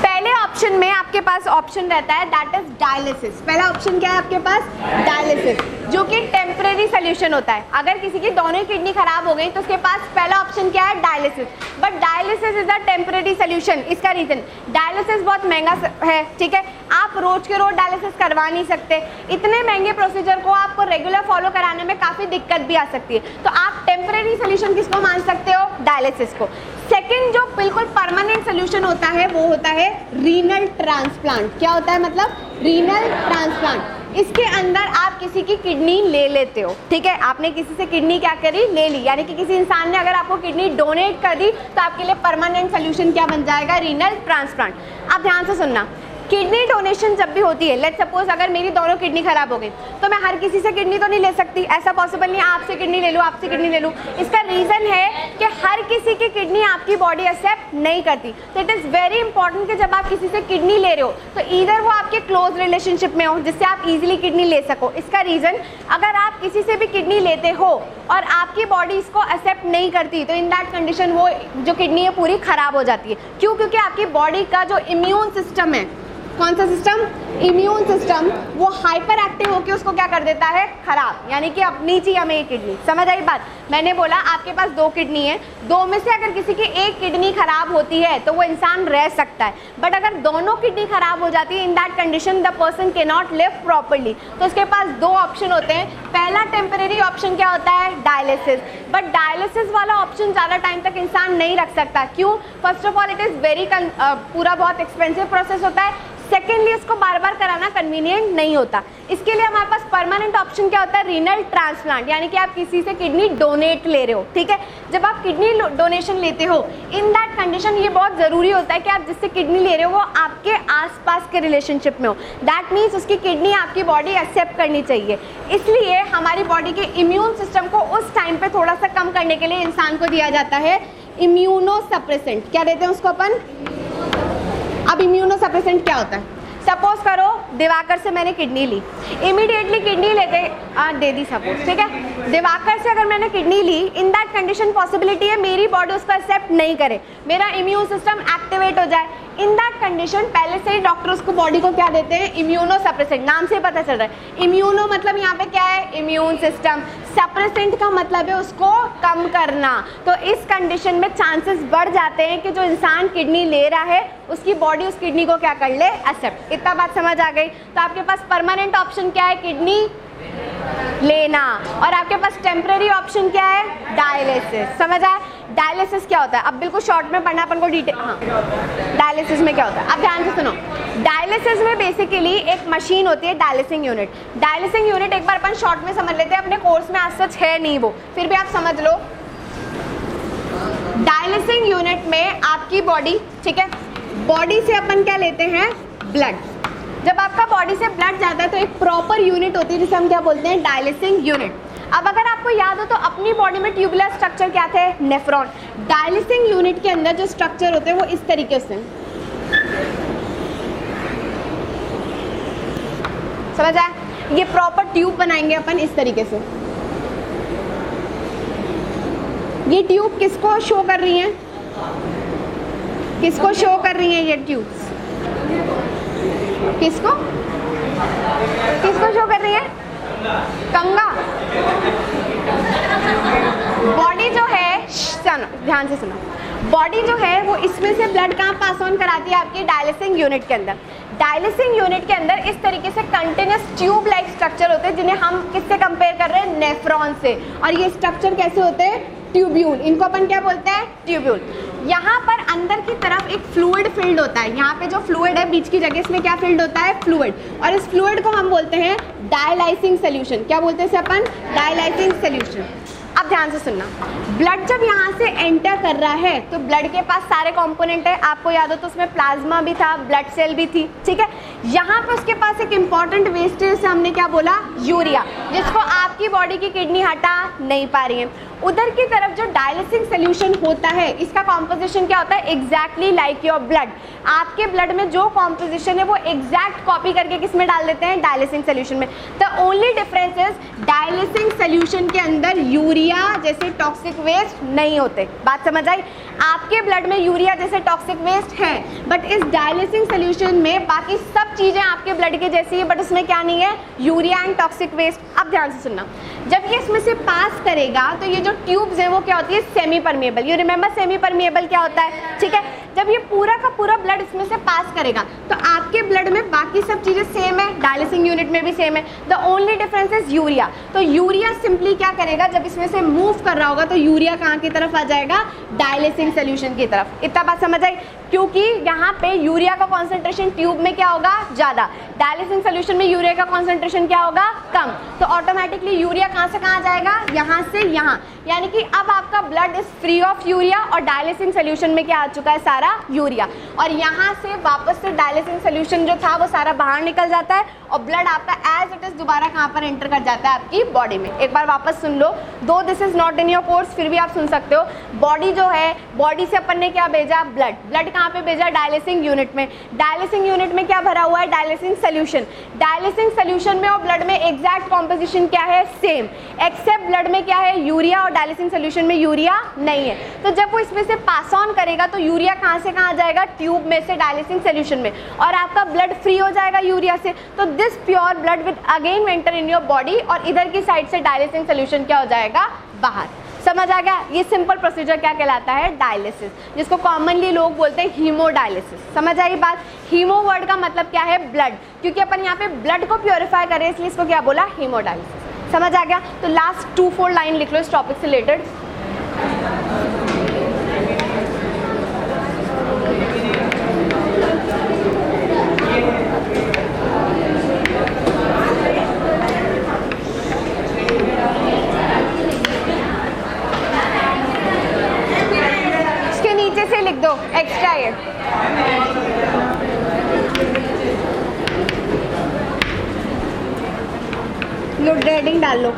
पहले ऑप्शन में आपके पास ऑप्शन रहता है दैट इज डायलिसिस। पहला ऑप्शन क्या है आपके पास, डायलिसिस, जो कि टेम्परेरी सोल्यूशन होता है। अगर किसी की दोनों किडनी खराब हो गई तो उसके पास पहला ऑप्शन क्या है, dialysis, but dialysis is a temporary solution. इसका रीजन, डायलिसिस बहुत महंगा है, ठीक है, आप रोज के रोज डायलिसिस करवा नहीं सकते, इतने महंगे प्रोसीजर को आपको रेगुलर फॉलो कराने में काफ़ी दिक्कत भी आ सकती है, तो आप टेम्परेरी सोल्यूशन किसको मान सकते हो, डायलिसिस को। सेकेंड जो बिल्कुल परमानेंट सोल्यूशन होता है वो होता है रीनल ट्रांसप्लांट। क्या होता है, मतलब रीनल ट्रांसप्लांट। इसके अंदर आप किसी की किडनी ले लेते हो, ठीक है, आपने किसी से किडनी क्या करी, ले ली, यानी कि किसी इंसान ने अगर आपको किडनी डोनेट कर दी तो आपके लिए परमानेंट सोल्यूशन क्या बन जाएगा, रीनल ट्रांसप्लांट। आप ध्यान से सुनना, किडनी डोनेशन जब भी होती है, लेट्स सपोज अगर मेरी दोनों किडनी खराब हो गई तो मैं हर किसी से किडनी तो नहीं ले सकती, ऐसा पॉसिबल नहीं, आपसे किडनी ले लूँ, आपसे किडनी ले लूँ। इसका रीज़न है कि हर किसी की किडनी आपकी बॉडी एक्सेप्ट नहीं करती, तो इट इज़ वेरी इंपॉर्टेंट कि जब आप किसी से किडनी ले रहे हो तो ईदर वो आपके क्लोज रिलेशनशिप में हो जिससे आप इजीली किडनी ले सको। इसका रीज़न, अगर आप किसी से भी किडनी लेते हो और आपकी बॉडी इसको एक्सेप्ट नहीं करती तो इन दैट कंडीशन वो जो किडनी है पूरी खराब हो जाती है। क्यों, क्योंकि आपकी बॉडी का जो इम्यून सिस्टम है, कौन सा सिस्टम, इम्यून सिस्टम, वो हाइपर एक्टिव होकर उसको क्या कर देता है, खराब, यानी कि अपनी चाहिए हमें ये किडनी। समझ आई बात, मैंने बोला आपके पास 2 किडनी है, 2 में से अगर किसी की 1 किडनी खराब होती है तो वो इंसान रह सकता है, बट अगर दोनों किडनी खराब हो जाती है इन that condition the person can not live properly. तो उसके पास 2 ऑप्शन होते हैं। पहला टेम्परेरी ऑप्शन क्या होता है, डायलिसिस, बट डायलिसिस वाला ऑप्शन ज़्यादा टाइम तक इंसान नहीं रख सकता। क्यों, first of all it is very पूरा बहुत एक्सपेंसिव प्रोसेस होता है, सेकेंडली इसको बार बार कराना कन्वीनियंट नहीं होता। इसके लिए हमारे पास परमानेंट ऑप्शन क्या होता है, रीनल ट्रांसप्लांट, यानी कि आप किसी से किडनी डोनेट ले रहे हो, ठीक है। जब आप किडनी डोनेशन लेते हो इन दैट कंडीशन ये बहुत ज़रूरी होता है कि आप जिससे किडनी ले रहे हो वो आपके आसपास के रिलेशनशिप में हो, दैट मीन्स उसकी किडनी आपकी बॉडी एक्सेप्ट करनी चाहिए। इसलिए हमारी बॉडी के इम्यून सिस्टम को उस टाइम पर थोड़ा सा कम करने के लिए इंसान को दिया जाता है इम्यूनोसप्रेसेंट। क्या देते हैं उसको अपन, अब इम्यूनोसप्रेसेंट क्या होता है, सपोज करो दिवाकर से मैंने किडनी ली, इमीडिएटली किडनी लेते दे दी सपोज, ठीक है, दिवाकर से अगर मैंने किडनी ली इन दैट कंडीशन पॉसिबिलिटी है मेरी बॉडी उसको एक्सेप्ट नहीं करे, मेरा इम्यून सिस्टम एक्टिवेट हो जाए। इन दैट कंडीशन पहले से ही डॉक्टर उसको बॉडी को क्या देते हैं, इम्यूनोसप्रेसेंट, नाम से पता चल रहा है। इम्यूनो मतलब यहाँ पे क्या है, इम्यून सिस्टम, सप्रेसेंट का मतलब है उसको कम करना। तो इस कंडीशन में चांसेस बढ़ जाते हैं कि जो इंसान किडनी ले रहा है उसकी बॉडी उस किडनी को क्या कर ले, एक्सेप्ट। इतना बात समझ आ गई। तो आपके पास परमानेंट ऑप्शन क्या है, किडनी लेना, और आपके पास टेम्परेरी ऑप्शन क्या है, डायलिसिस। समझ आया, डायलिसिस क्या होता है, अब बिल्कुल शॉर्ट में पढ़ना अपन को डिटेल। हाँ, डायलिसिस में क्या होता है, अब ध्यान से सुनो। डायलिसिस में बेसिकली एक मशीन होती है डायलिसिंग यूनिट। डायलिसिंग यूनिट एक बार अपन शॉर्ट में समझ लेते हैं, अपने कोर्स में आज सच है नहीं वो, फिर भी आप समझ लो। डायलिसिंग यूनिट में आपकी बॉडी, ठीक है, बॉडी से अपन क्या लेते हैं, ब्लड। जब आपका बॉडी से ब्लड जाता है तो एक प्रॉपर यूनिट होती है जिसे हम क्या बोलते हैं, डायलिसिंग यूनिट। अब अगर आपको याद हो तो अपनी बॉडी में ट्यूबुलर स्ट्रक्चर क्या थे, नेफ्रॉन। डायलिसिंग यूनिट के अंदर जो स्ट्रक्चर होते हैं वो इस तरीके से, समझ आया, ये प्रॉपर ट्यूब बनाएंगे अपन इस तरीके से। ये ट्यूब किसको शो कर रही है, किसको शो कर रही है ये ट्यूब्स, किसको किसको शो कर रही है, कंगा। बॉडी जो है, सुनो ध्यान से सुनो, बॉडी जो है वो इसमें से ब्लड कहाँ पास ऑन कराती है, आपकी डायलिसिंग यूनिट के अंदर। डायलिसिंग यूनिट के अंदर इस तरीके से कंटिन्यूस ट्यूब लाइक स्ट्रक्चर होते हैं, जिन्हें हम किससे कंपेयर कर रहे हैं, नेफ्रॉन से। और ये स्ट्रक्चर कैसे होते हैं, ट्यूब्यूल, इनको अपन क्या बोलते हैं, ट्यूब्यूल। यहाँ पर अंदर की तरफ एक फ्लूइड फील्ड होता है, यहाँ पे जो फ्लूइड है बीच की जगह, इसमें क्या फील्ड होता है, फ्लूइड। और इस फ्लूइड को हम बोलते हैं डायलाइसिंग सोल्यूशन। क्या बोलते हैं इसे अपन, डायलाइसिंग सोल्यूशन। अब ध्यान से सुनना, ब्लड जब यहाँ से एंटर कर रहा है तो ब्लड के पास सारे कंपोनेंट है, आपको याद हो तो उसमें प्लाज्मा भी था, ब्लड सेल भी थी, ठीक है। यहाँ पे उसके पास एक इंपॉर्टेंट वेस्ट है, हमने क्या बोला, यूरिया, जिसको आपकी बॉडी की किडनी हटा नहीं पा रही है। उधर की तरफ जो डायलिसिंग सोल्यूशन होता है, इसका कॉम्पोजिशन क्या होता है, एग्जैक्टली लाइक योर ब्लड। आपके ब्लड में जो कॉम्पोजिशन है वो एग्जैक्ट कॉपी करके किस में डाल देते हैं, डायलिसिंग सोल्यूशन में। The only difference is dialysing solution के अंदर यूरिया जैसे टॉक्सिक वेस्ट नहीं होते। बात समझ आई, आपके ब्लड में यूरिया जैसे टॉक्सिक वेस्ट है, बट इस डायलिसिंग सोल्यूशन में बाकी सब चीजें आपके ब्लड के जैसी है, बट उसमें क्या नहीं है, यूरिया एंड टॉक्सिक वेस्ट। अब ध्यान से सुनना, जब ये इसमें से पास करेगा तो ये जो ट्यूब्स है वो क्या होती है, semi permeable. You remember semi permeable क्या होता है, ठीक है। जब ये पूरा का पूरा ब्लड इसमें से पास करेगा तो आपके ब्लड में बाकी सब चीजें सेम है, डायलिसिंग यूनिट में भी सेम है। The only difference is urea. तो यूरिया सिंपली क्या करेगा, जब इसमें से मूव कर रहा होगा तो यूरिया कहाँ की तरफ आ जाएगा, डायलिसिंग सोल्यूशन की तरफ। इतना बात समझ आई, क्योंकि यहाँ पे यूरिया का कॉन्सेंट्रेशन ट्यूब में क्या होगा, ज्यादा, डायलिसिंग सोल्यूशन में यूरिया का कॉन्सेंट्रेशन क्या होगा, कम। तो ऑटोमेटिकली यूरिया कहाँ से कहाँ जाएगा, यहाँ से यहाँ। यानी कि अब आपका blood is free of urea और डायलिसिंग सोल्यूशन में क्या आ चुका है, सारा यूरिया। और यहाँ से वापस से डायलिसिंग सोल्यूशन जो था वो सारा बाहर निकल जाता है और ब्लड आपका एज इट इज दोबारा कहाँ पर एंटर कर जाता है, आपकी बॉडी में। एक बार वापस सुन लो, दो this is not in your course, फिर भी आप सुन सकते हो। बॉडी जो है, बॉडी से अपन ने क्या भेजा, ब्लड। ब्लड कहाँ पे भेजा, डायलिसिंग यूनिट में। डायलिसिंग यूनिट में क्या भरा हुआ है, डायलिसिंग सोल्यूशन। डायलिसिंग सोल्यूशन में और ब्लड में एग्जैक्ट कॉम्पोजिशन क्या है, सेम, एक्सेप्ट ब्लड में क्या है, यूरिया, और डायलिसिंग सोल्यूशन में यूरिया नहीं है। तो जब वो इसमें से पास ऑन करेगा तो यूरिया कहाँ से कहाँ जाएगा, ट्यूब में से डायलिसिंग सोल्यूशन में, और आपका ब्लड फ्री हो जाएगा यूरिया से। तो this pure blood will again enter in your body और इधर की साइड से डायलिसिंग सोल्यूशन क्या हो जाएगा, बाहर। समझ आ गया, ये सिंपल प्रोसीजर क्या कहलाता है, डायलिसिस, जिसको कॉमनली लोग बोलते हैं हीमोडायलिसिस। समझ आई बात, हीमो वर्ड का मतलब क्या है, ब्लड, क्योंकि अपन यहाँ पे ब्लड को प्योरीफाई करें इसलिए इसको क्या बोला, हीमोडायलिसिस। समझ आ गया। तो लास्ट 2-4 लाइन लिख लो इस टॉपिक से रिलेटेड। लिख दो एक्स्ट्रा ये, लोड हेडिंग डाल लो।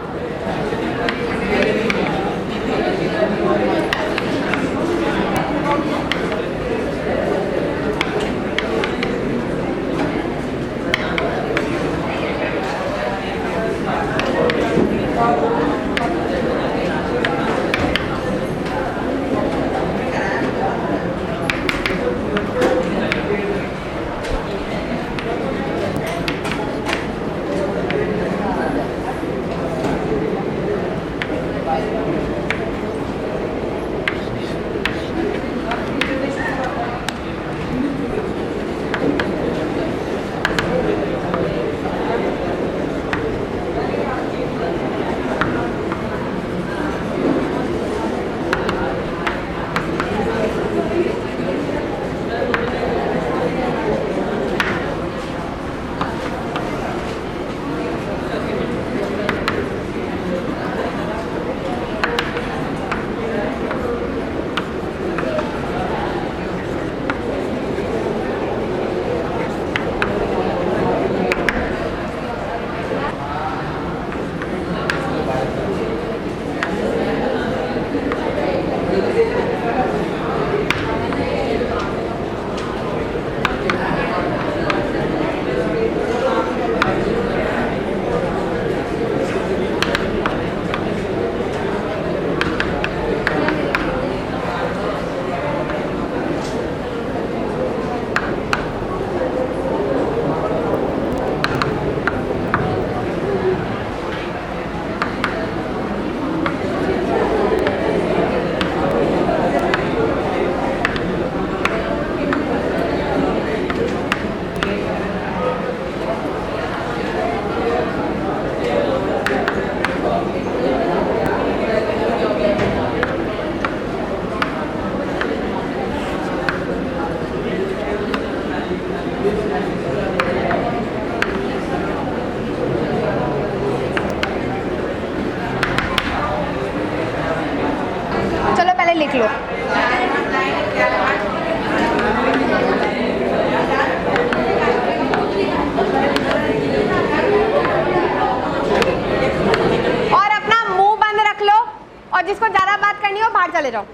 जाओ।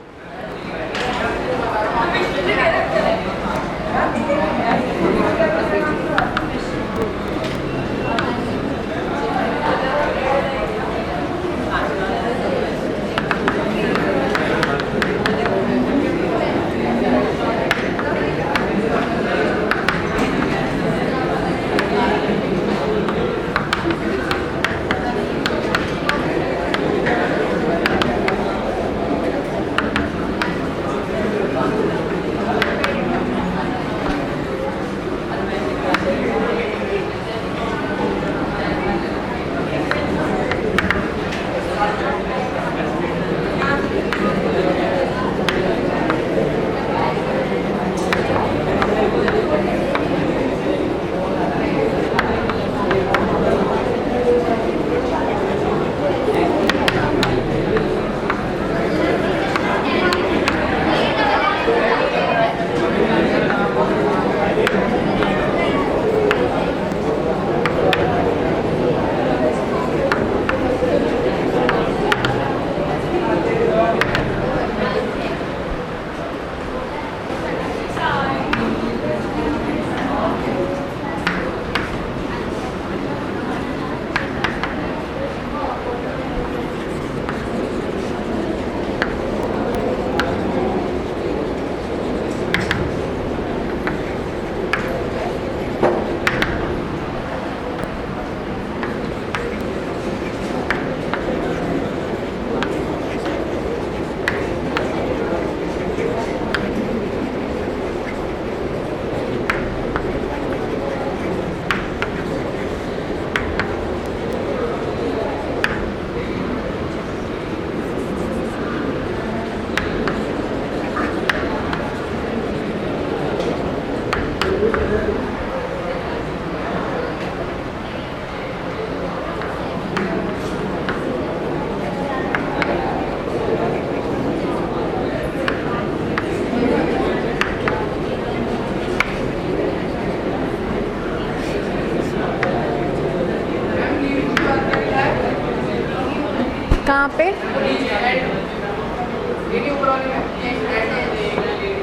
कहाँ पे?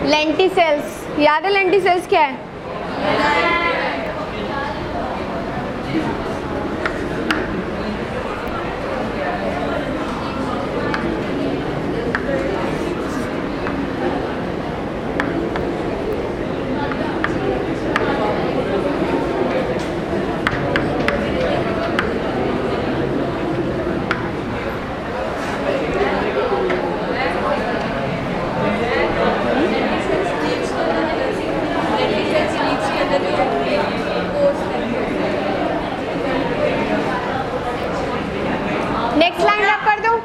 लेंटिसेल्स, याद है लेंटिसेल्स क्या है? नेक्स्ट लाइन रब कर दूं?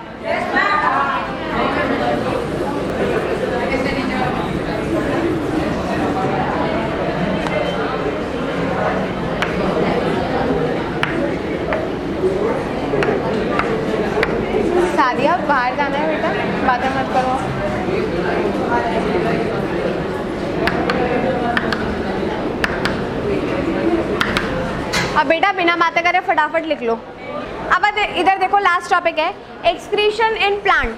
सादिया बाहर जाना है बेटा, बातें मत करो। अब बेटा बिना बातें करे फटाफट लिख लो। अब इधर देखो, लास्ट टॉपिक है एक्सक्रीशन इन प्लांट।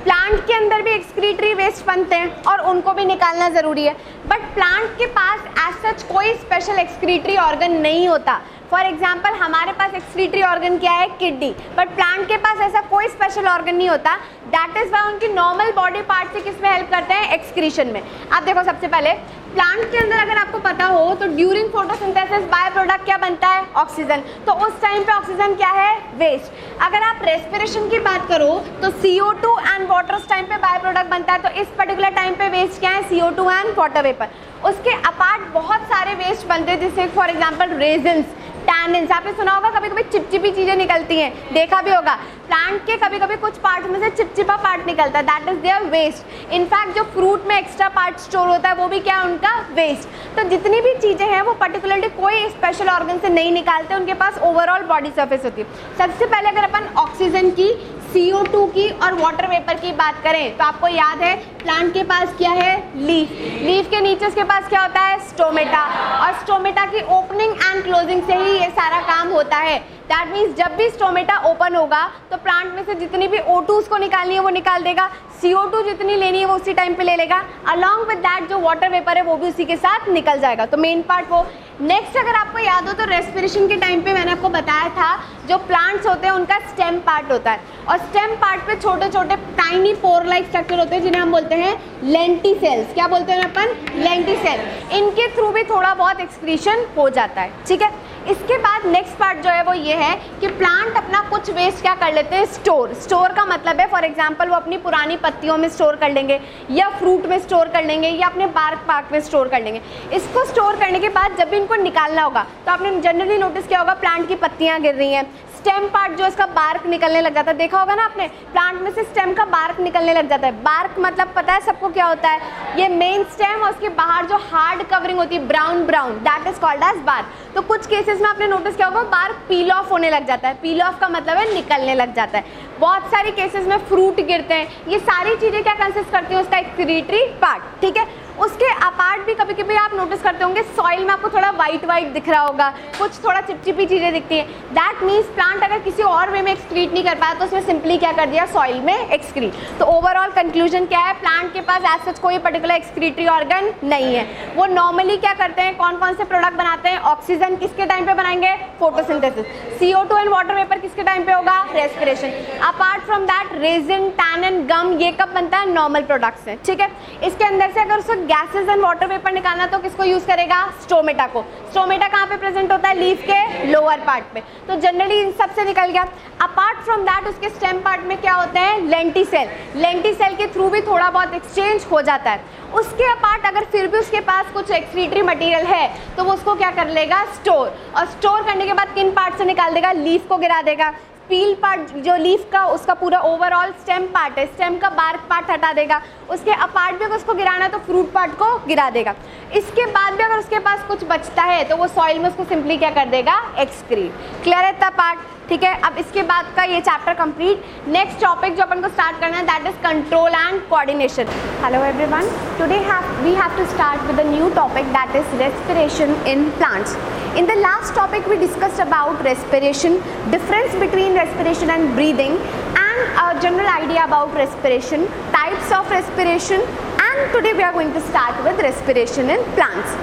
प्लांट के अंदर भी एक्सक्रीटरी वेस्ट बनते हैं और उनको भी निकालना ज़रूरी है, बट प्लांट के पास एज सच कोई स्पेशल एक्सक्रीटरी ऑर्गन नहीं होता। फॉर एग्जाम्पल हमारे पास एक्सक्रीटरी ऑर्गन क्या है? किडनी, बट प्लांट के पास ऐसा कोई स्पेशल ऑर्गन नहीं होता। दैट इज़ वाई उनकी नॉर्मल बॉडी पार्ट से किस में हेल्प करते हैं? एक्सक्रीशन में। अब देखो, सबसे पहले प्लांट के अंदर अगर आपको पता हो तो ड्यूरिंग फोटोसिंथेसिस बाय प्रोडक्ट क्या बनता है? ऑक्सीजन। तो उस टाइम पे ऑक्सीजन क्या है? वेस्ट। अगर आप रेस्पिरेशन की बात करो तो CO2 एंड वाटर उस टाइम पे बाय प्रोडक्ट बनता है, तो इस पर्टिकुलर टाइम पे वेस्ट क्या है? CO2 and water vapour. उसके अपार्ट बहुत सारे वेस्ट बनते हैं, जैसे फॉर एग्जाम्पल रेजिन्स, टैनिन्स। आपने सुना होगा कभी कभी चिपचिपी चीज़ें निकलती हैं, देखा भी होगा। प्लांट के कभी कभी कुछ पार्ट में से चिपचिपा पार्ट निकलता है, that is their waste. In fact जो फ्रूट में एक्स्ट्रा पार्ट स्टोर होता है वो भी क्या है? उनका वेस्ट। तो जितनी भी चीज़ें हैं वो पर्टिकुलरली कोई स्पेशल ऑर्गन से नहीं निकालते, उनके पास ओवरऑल बॉडी सर्फेस होती है। सबसे पहले अगर अपन ऑक्सीजन की CO2 की और वाटर वेपर की बात करें तो आपको याद है प्लांट के पास क्या है, लीफ, लीफ के नीचे उसके पास क्या होता है, स्टोमेटा, और स्टोमेटा की ओपनिंग एंड क्लोजिंग से ही ये सारा काम होता है। दैट मीन्स जब भी स्टोमेटा ओपन होगा तो प्लांट में से जितनी भी O2 उसको निकालनी है वो निकाल देगा, CO2 जितनी लेनी है वो उसी टाइम पे ले लेगा, अलॉन्ग विद दैट जो वाटर वेपर है वो भी उसी के साथ निकल जाएगा। तो मेन पार्ट वो। नेक्स्ट अगर आपको याद हो तो रेस्पिरेशन के टाइम पे मैंने आपको बताया था जो प्लांट्स होते हैं उनका स्टेम पार्ट होता है, और स्टेम पार्ट पे छोटे छोटे टाइनी पोर लाइक स्ट्रक्चर होते हैं जिन्हें हम बोलते हैं लेंटिसेल्स। क्या बोलते हैं अपन, लेंटिसेल। इनके थ्रू भी थोड़ा बहुत एक्सक्रीशन हो जाता है, ठीक है। इसके बाद नेक्स्ट पार्ट जो है वो ये है कि प्लांट अपना कुछ वेस्ट क्या कर लेते हैं, स्टोर। स्टोर का मतलब है फॉर एग्जांपल वो अपनी पुरानी पत्तियों में स्टोर कर लेंगे, या फ्रूट में स्टोर कर लेंगे, या अपने बार्क पार्क में स्टोर कर लेंगे। इसको स्टोर करने के बाद जब भी इनको निकालना होगा तो आपने जनरली नोटिस किया होगा प्लांट की पत्तियां गिर रही हैं, स्टेम पार्ट जो इसका बार्क निकलने लग जाता है, देखा होगा ना आपने, प्लांट में से स्टेम का बार्क निकलने लग जाता है। बार्क मतलब पता है सबको क्या होता है, ये मेन स्टेम और उसके बाहर जो हार्ड कवरिंग होती है brown brown, that is called as bark. तो कुछ केसेस में आपने नोटिस किया होगा बार्क पील ऑफ होने लग जाता है, पील ऑफ का मतलब है निकलने लग जाता है। बहुत सारी केसेस में फ्रूट गिरते हैं, ये सारी चीजें क्या कंसिस्ट करती हैं, उसका एक्सक्रीटरी पार्ट, ठीक है। उसके अपार्ट भी कभी कभी आप नोटिस करते होंगे सॉइल में आपको थोड़ा वाइट वाइट दिख रहा होगा, कुछ थोड़ा चिपचिपी चीजें दिखती हैं। दैट मीन्स प्लांट अगर किसी और वे में एक्सक्रीट नहीं कर पाया तो उसमें सिंपली क्या कर दिया, सॉइल में एक्सक्रीट। तो ओवरऑल कंक्लूजन क्या है, प्लांट के पास एज सच कोई पर्टिकुलर एक्सक्रीटरी ऑर्गन नहीं है। वो नॉर्मली क्या करते हैं, कौन कौन से प्रोडक्ट बनाते हैं, ऑक्सीजन किसके टाइम पे बनाएंगे, photosynthesis, CO2 and water vapour किसके टाइम पे होगा, respiration. Apart from that resin, tannin, gum ये कब बनता है, नॉर्मल प्रोडक्ट्स है, ठीक है। इसके अंदर से अगर उसको गैसेस एंड वाटर वेपर निकालना तो किसको यूज करेगा, स्टोमेटा को। स्टोमेटा कहाँ पे प्रेजेंट होता है, लीफ के लोअर पार्ट पे। तो जनरली इन सब से निकल गया। अपार्ट फ्रॉम दैट उसके स्टेम पार्ट में क्या होते हैं, लेंटिसेल, लेंटिसेल के थ्रू भी थोड़ा बहुत एक्सचेंज हो जाता है। उसके अपार्ट अगर फिर भी उसके पास कुछ एक्सक्रीटरी मटेरियल है तो वो उसको क्या कर लेगा, स्टोर, और स्टोर करने के बाद किन पार्ट से निकाल देगा, लीफ को गिरा देगा। पील पार्ट जो लीफ का उसका पूरा ओवरऑल स्टेम पार्ट है, स्टेम का बार्क पार्ट हटा देगा। उसके अपार्ट भी अगर उसको गिराना है तो फ्रूट पार्ट को गिरा देगा। इसके बाद भी अगर उसके पास कुछ बचता है तो वो सॉइल में उसको सिंपली क्या कर देगा, एक्सक्रीट। क्लियर है इतना पार्ट, ठीक है। अब इसके बाद का ये चैप्टर कंप्लीट। नेक्स्ट टॉपिक जो अपन को स्टार्ट करना है that is control and coordination. Hello everyone, today we have to start with a new topic that is respiration in plants. In the last topic we discussed about respiration, difference between respiration and breathing, and a general idea about respiration, types of respiration, and today we are going to start with respiration in plants.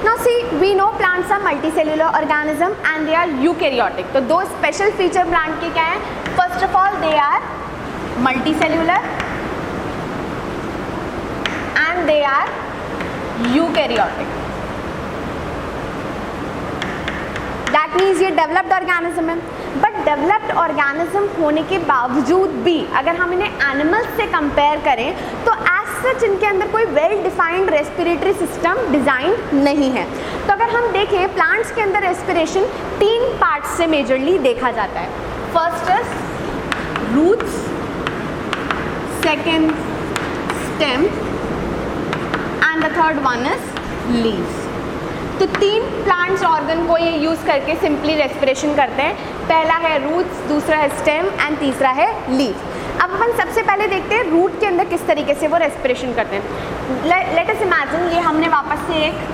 Now see, we know plants are multicellular organism and they are eukaryotic. तो दो special feature plant के क्या हैं? First of all they are multicellular and they are eukaryotic. That means ये developed organism है, but developed organism होने के बावजूद भी अगर हम इन्हें एनिमल्स से कंपेयर करें तो एज सच इनके अंदर कोई well defined respiratory system design नहीं है। तो अगर हम देखें प्लांट्स के अंदर रेस्पिरेशन 3 पार्ट्स से मेजरली देखा जाता है। First is roots, second stem and the third one is leaves. तो 3 प्लांट्स ऑर्गन को ये यूज़ करके सिंपली रेस्पिरेशन करते हैं। पहला है रूट्स, दूसरा है स्टेम एंड तीसरा है लीफ। अब अपन सबसे पहले देखते हैं रूट के अंदर किस तरीके से वो रेस्पिरेशन करते हैं। लेट अस इमेजिन ये हमने वापस से एक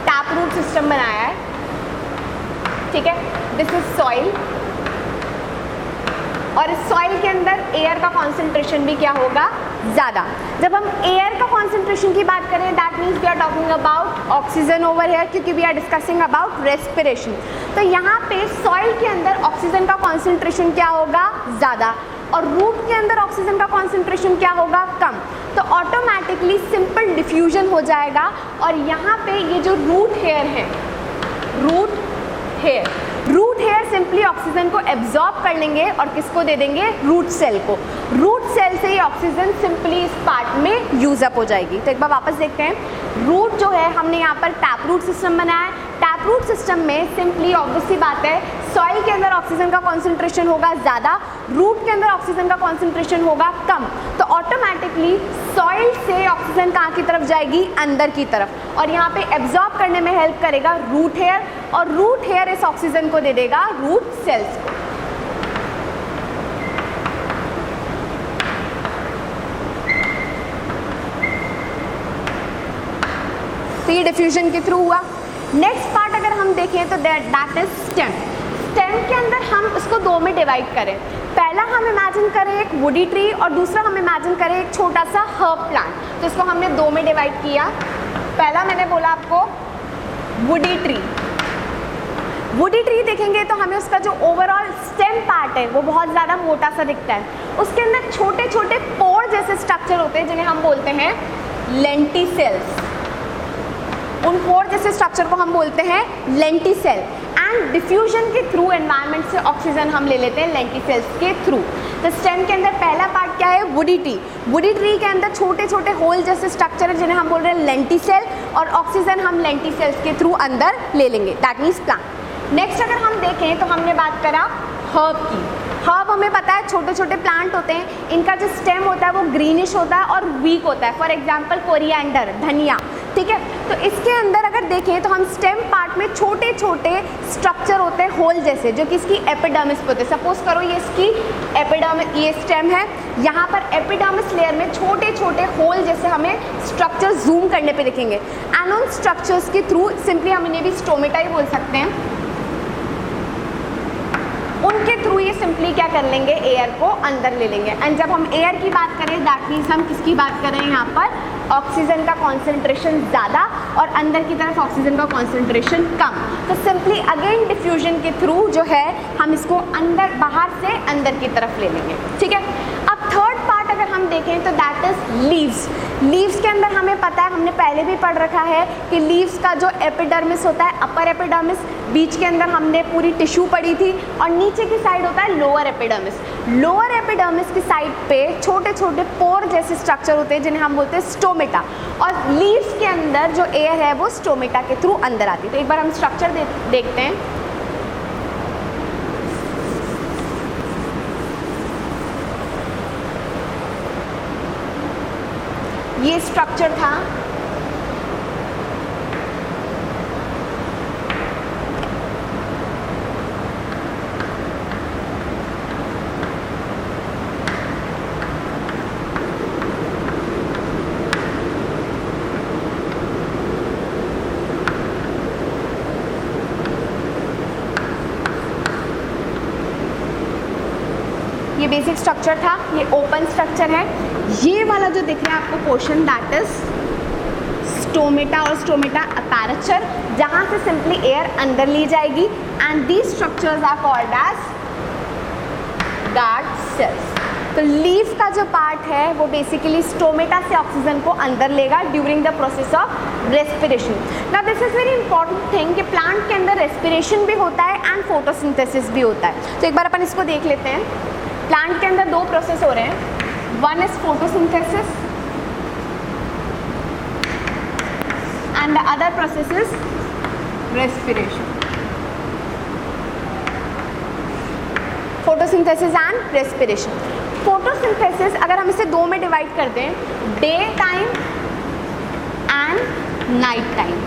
टैप रूट सिस्टम बनाया है, ठीक है। दिस इज सॉइल, और इस सॉइल के अंदर एयर का कॉन्सेंट्रेशन भी क्या होगा, ज़्यादा। जब हम एयर का कॉन्सेंट्रेशन की बात करें that means we are talking about oxygen over here, क्योंकि we are discussing about respiration. तो यहाँ पे सॉइल के अंदर ऑक्सीजन का कॉन्सेंट्रेशन क्या होगा, ज़्यादा, और रूट के अंदर ऑक्सीजन का कॉन्सेंट्रेशन क्या होगा, कम। तो ऑटोमेटिकली सिंपल डिफ्यूजन हो जाएगा, और यहाँ पे ये जो रूट हेयर है, रूट हेयर सिंपली ऑक्सीजन को एब्जॉर्ब कर लेंगे और किसको दे देंगे, रूट सेल को। रूट सेल से ही ऑक्सीजन सिंपली इस पार्ट में यूज अप हो जाएगी। तो एक बार वापस देखते हैं। रूट जो है हमने यहाँ पर टैप रूट सिस्टम बनाया है। टैप रूट सिस्टम में सिंपली ऑब्वियसली बात है सॉइल के अंदर ऑक्सीजन का कॉन्सेंट्रेशन होगा ज़्यादा, रूट के अंदर ऑक्सीजन का कॉन्सेंट्रेशन होगा कम। तो ऑटोमेटिकली सॉइल से ऑक्सीजन कहाँ की तरफ जाएगी, अंदर की तरफ, और यहाँ पे एब्जॉर्ब करने में हेल्प करेगा रूट हेयर, और रूट हेयर इस ऑक्सीजन को दे देगा रूट सेल्स को। तो ये डिफ्यूजन के थ्रू हुआ। नेक्स्ट पार्ट अगर हम देखें तो दैट इज स्टेम। स्टेम के अंदर हम उसको दो में डिवाइड करें। पहला हम इमेजिन करें एक वुडी ट्री और दूसरा हम इमेजिन करें एक छोटा सा हर्ब प्लांट। तो इसको हमने दो में डिवाइड किया। पहला मैंने बोला आपको वुडी ट्री। वुडी ट्री देखेंगे तो हमें उसका जो ओवरऑल स्टेम पार्ट है वो बहुत ज़्यादा मोटा सा दिखता है। उसके अंदर छोटे छोटे पोर जैसे स्ट्रक्चर होते हैं जिन्हें हम बोलते हैं लेंटिसेल्स। उन पोर जैसे स्ट्रक्चर को हम बोलते हैं लेंटिसेल। एंड डिफ्यूजन के थ्रू एनवायरनमेंट से ऑक्सीजन हम ले लेते हैं लेंटिसेल्स के थ्रू। तो स्टेम के अंदर पहला पार्ट क्या है? Woody tree. वुडी ट्री के अंदर छोटे छोटे होल जैसे स्ट्रक्चर है जिन्हें हम बोल रहे हैं लेंटिसेल, और ऑक्सीजन हम लेंटिसेल्स के थ्रू अंदर ले लेंगे, दैट मीन्स प्लांट। नेक्स्ट अगर हम देखें तो हमने बात करा हर्ब की। हर्ब हमें पता है छोटे छोटे प्लांट होते हैं, इनका जो स्टेम होता है वो ग्रीनिश होता है और वीक होता है। फॉर एग्जांपल कोरिएंडर, धनिया, ठीक है। तो इसके अंदर अगर देखें तो हम स्टेम पार्ट में छोटे छोटे स्ट्रक्चर होते हैं होल जैसे, जो कि इसकी एपिडर्मिस पे होते हैं। सपोज करो ये इसकी एपिडर्मिस, ये स्टेम है, यहाँ पर एपिडर्मिस लेयर में छोटे छोटे होल जैसे हमें स्ट्रक्चर जूम करने पे दिखेंगे। एंड उन स्ट्रक्चर्स के थ्रू सिंपली हम इन्हें भी स्टोमेटा ही बोल सकते हैं। उनके थ्रू ये सिंपली क्या कर लेंगे? एयर को अंदर ले लेंगे। एंड जब हम एयर की बात करें दैट मीन्स हम किसकी बात कर रहे हैं यहाँ पर? ऑक्सीजन का कॉन्सेंट्रेशन ज़्यादा और अंदर की तरफ ऑक्सीजन का कॉन्सेंट्रेशन कम। तो सिंपली अगेन डिफ्यूजन के थ्रू जो है हम इसको अंदर, बाहर से अंदर की तरफ ले लेंगे, ठीक है। अब थर्ड पार्ट अगर हम देखें तो दैट इज लीव्स। लीव्स के अंदर हमें पता है, हमने पहले भी पढ़ रखा है कि लीव्स का जो एपिडर्मिस होता है, अपर एपिडर्मिस, बीच के अंदर हमने पूरी टिश्यू पढ़ी थी, और नीचे की साइड होता है लोअर एपिडर्मिस। लोअर एपिडर्मिस की साइड पे छोटे छोटे पोर जैसे स्ट्रक्चर होते हैं जिन्हें हम बोलते हैं स्टोमेटा, और लीव्स के अंदर जो एयर है वो स्टोमेटा के थ्रू अंदर आती है। तो एक बार हम स्ट्रक्चर देखते हैं। ये स्ट्रक्चर था, ये बेसिक स्ट्रक्चर था, ये ओपन स्ट्रक्चर है। ये वाला जो दिख रहा है आपको पोर्शन दैट इज स्टोमेटा और स्टोमेटा अपैरेचर, जहाँ से सिंपली एयर अंदर ली जाएगी। And these structures are called as guard cells. तो लीफ का जो पार्ट है वो बेसिकली स्टोमेटा से ऑक्सीजन को अंदर लेगा during the process of respiration. Now this is very important thing कि प्लांट के अंदर रेस्पिरेशन भी होता है एंड फोटोसिंथेसिस भी होता है। तो एक बार अपन इसको देख लेते हैं। प्लांट के अंदर दो प्रोसेस हो रहे हैं, one is photosynthesis and the other process is respiration. Photosynthesis and respiration. Photosynthesis अगर हम इसे दो में डिवाइड कर दें, day time and night time.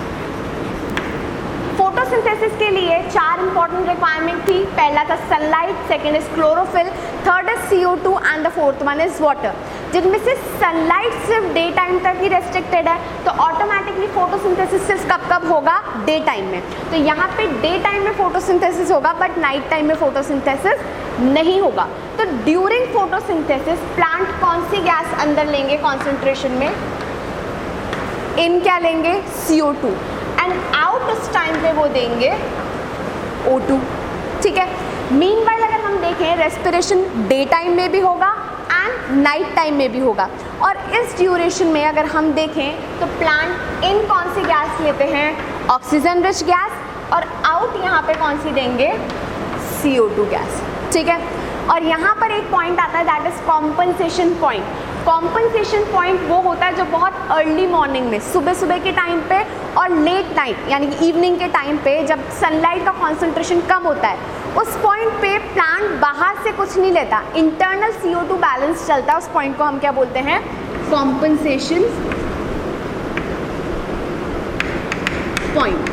Photosynthesis के लिए चार इंपॉर्टेंट रिक्वायरमेंट थी। पहला था sunlight, second is chlorophyll, third is CO2 and the fourth one is water. जिनमें से सनलाइट सिर्फ डे टाइम तक ही रेस्ट्रिक्टेड है, तो ऑटोमेटिकली फोटोसिंथेसिस सिर्फ कब कब होगा? डे टाइम में। तो यहाँ पे डे टाइम में फोटोसिंथेसिस होगा बट नाइट टाइम में फोटोसिंथेसिस नहीं होगा। तो ड्यूरिंग फोटोसिंथेसिस प्लांट कौन सी गैस अंदर लेंगे कॉन्सेंट्रेशन में? इन क्या लेंगे? CO2 एंड आउट उस टाइम पे वो देंगे O2, ठीक है। मीनवाइल अगर हम देखें रेस्पिरेशन डे टाइम में भी होगा एंड नाइट टाइम में भी होगा। और इस ड्यूरेशन में अगर हम देखें तो प्लांट इन कौन सी गैस लेते हैं? ऑक्सीजन रिच गैस, और आउट यहाँ पे कौन सी देंगे? CO2 गैस, ठीक है। और यहाँ पर एक पॉइंट आता है that is compensation point. Compensation point वो होता है जो बहुत अर्ली मॉर्निंग में, सुबह सुबह के टाइम पे और लेट नाइट यानी कि इवनिंग के टाइम पे जब सनलाइट का कॉन्सेंट्रेशन कम होता है, उस पॉइंट पे प्लांट बाहर से कुछ नहीं लेता, इंटरनल CO2 बैलेंस चलता है। उस पॉइंट को हम क्या बोलते हैं? Compensation point.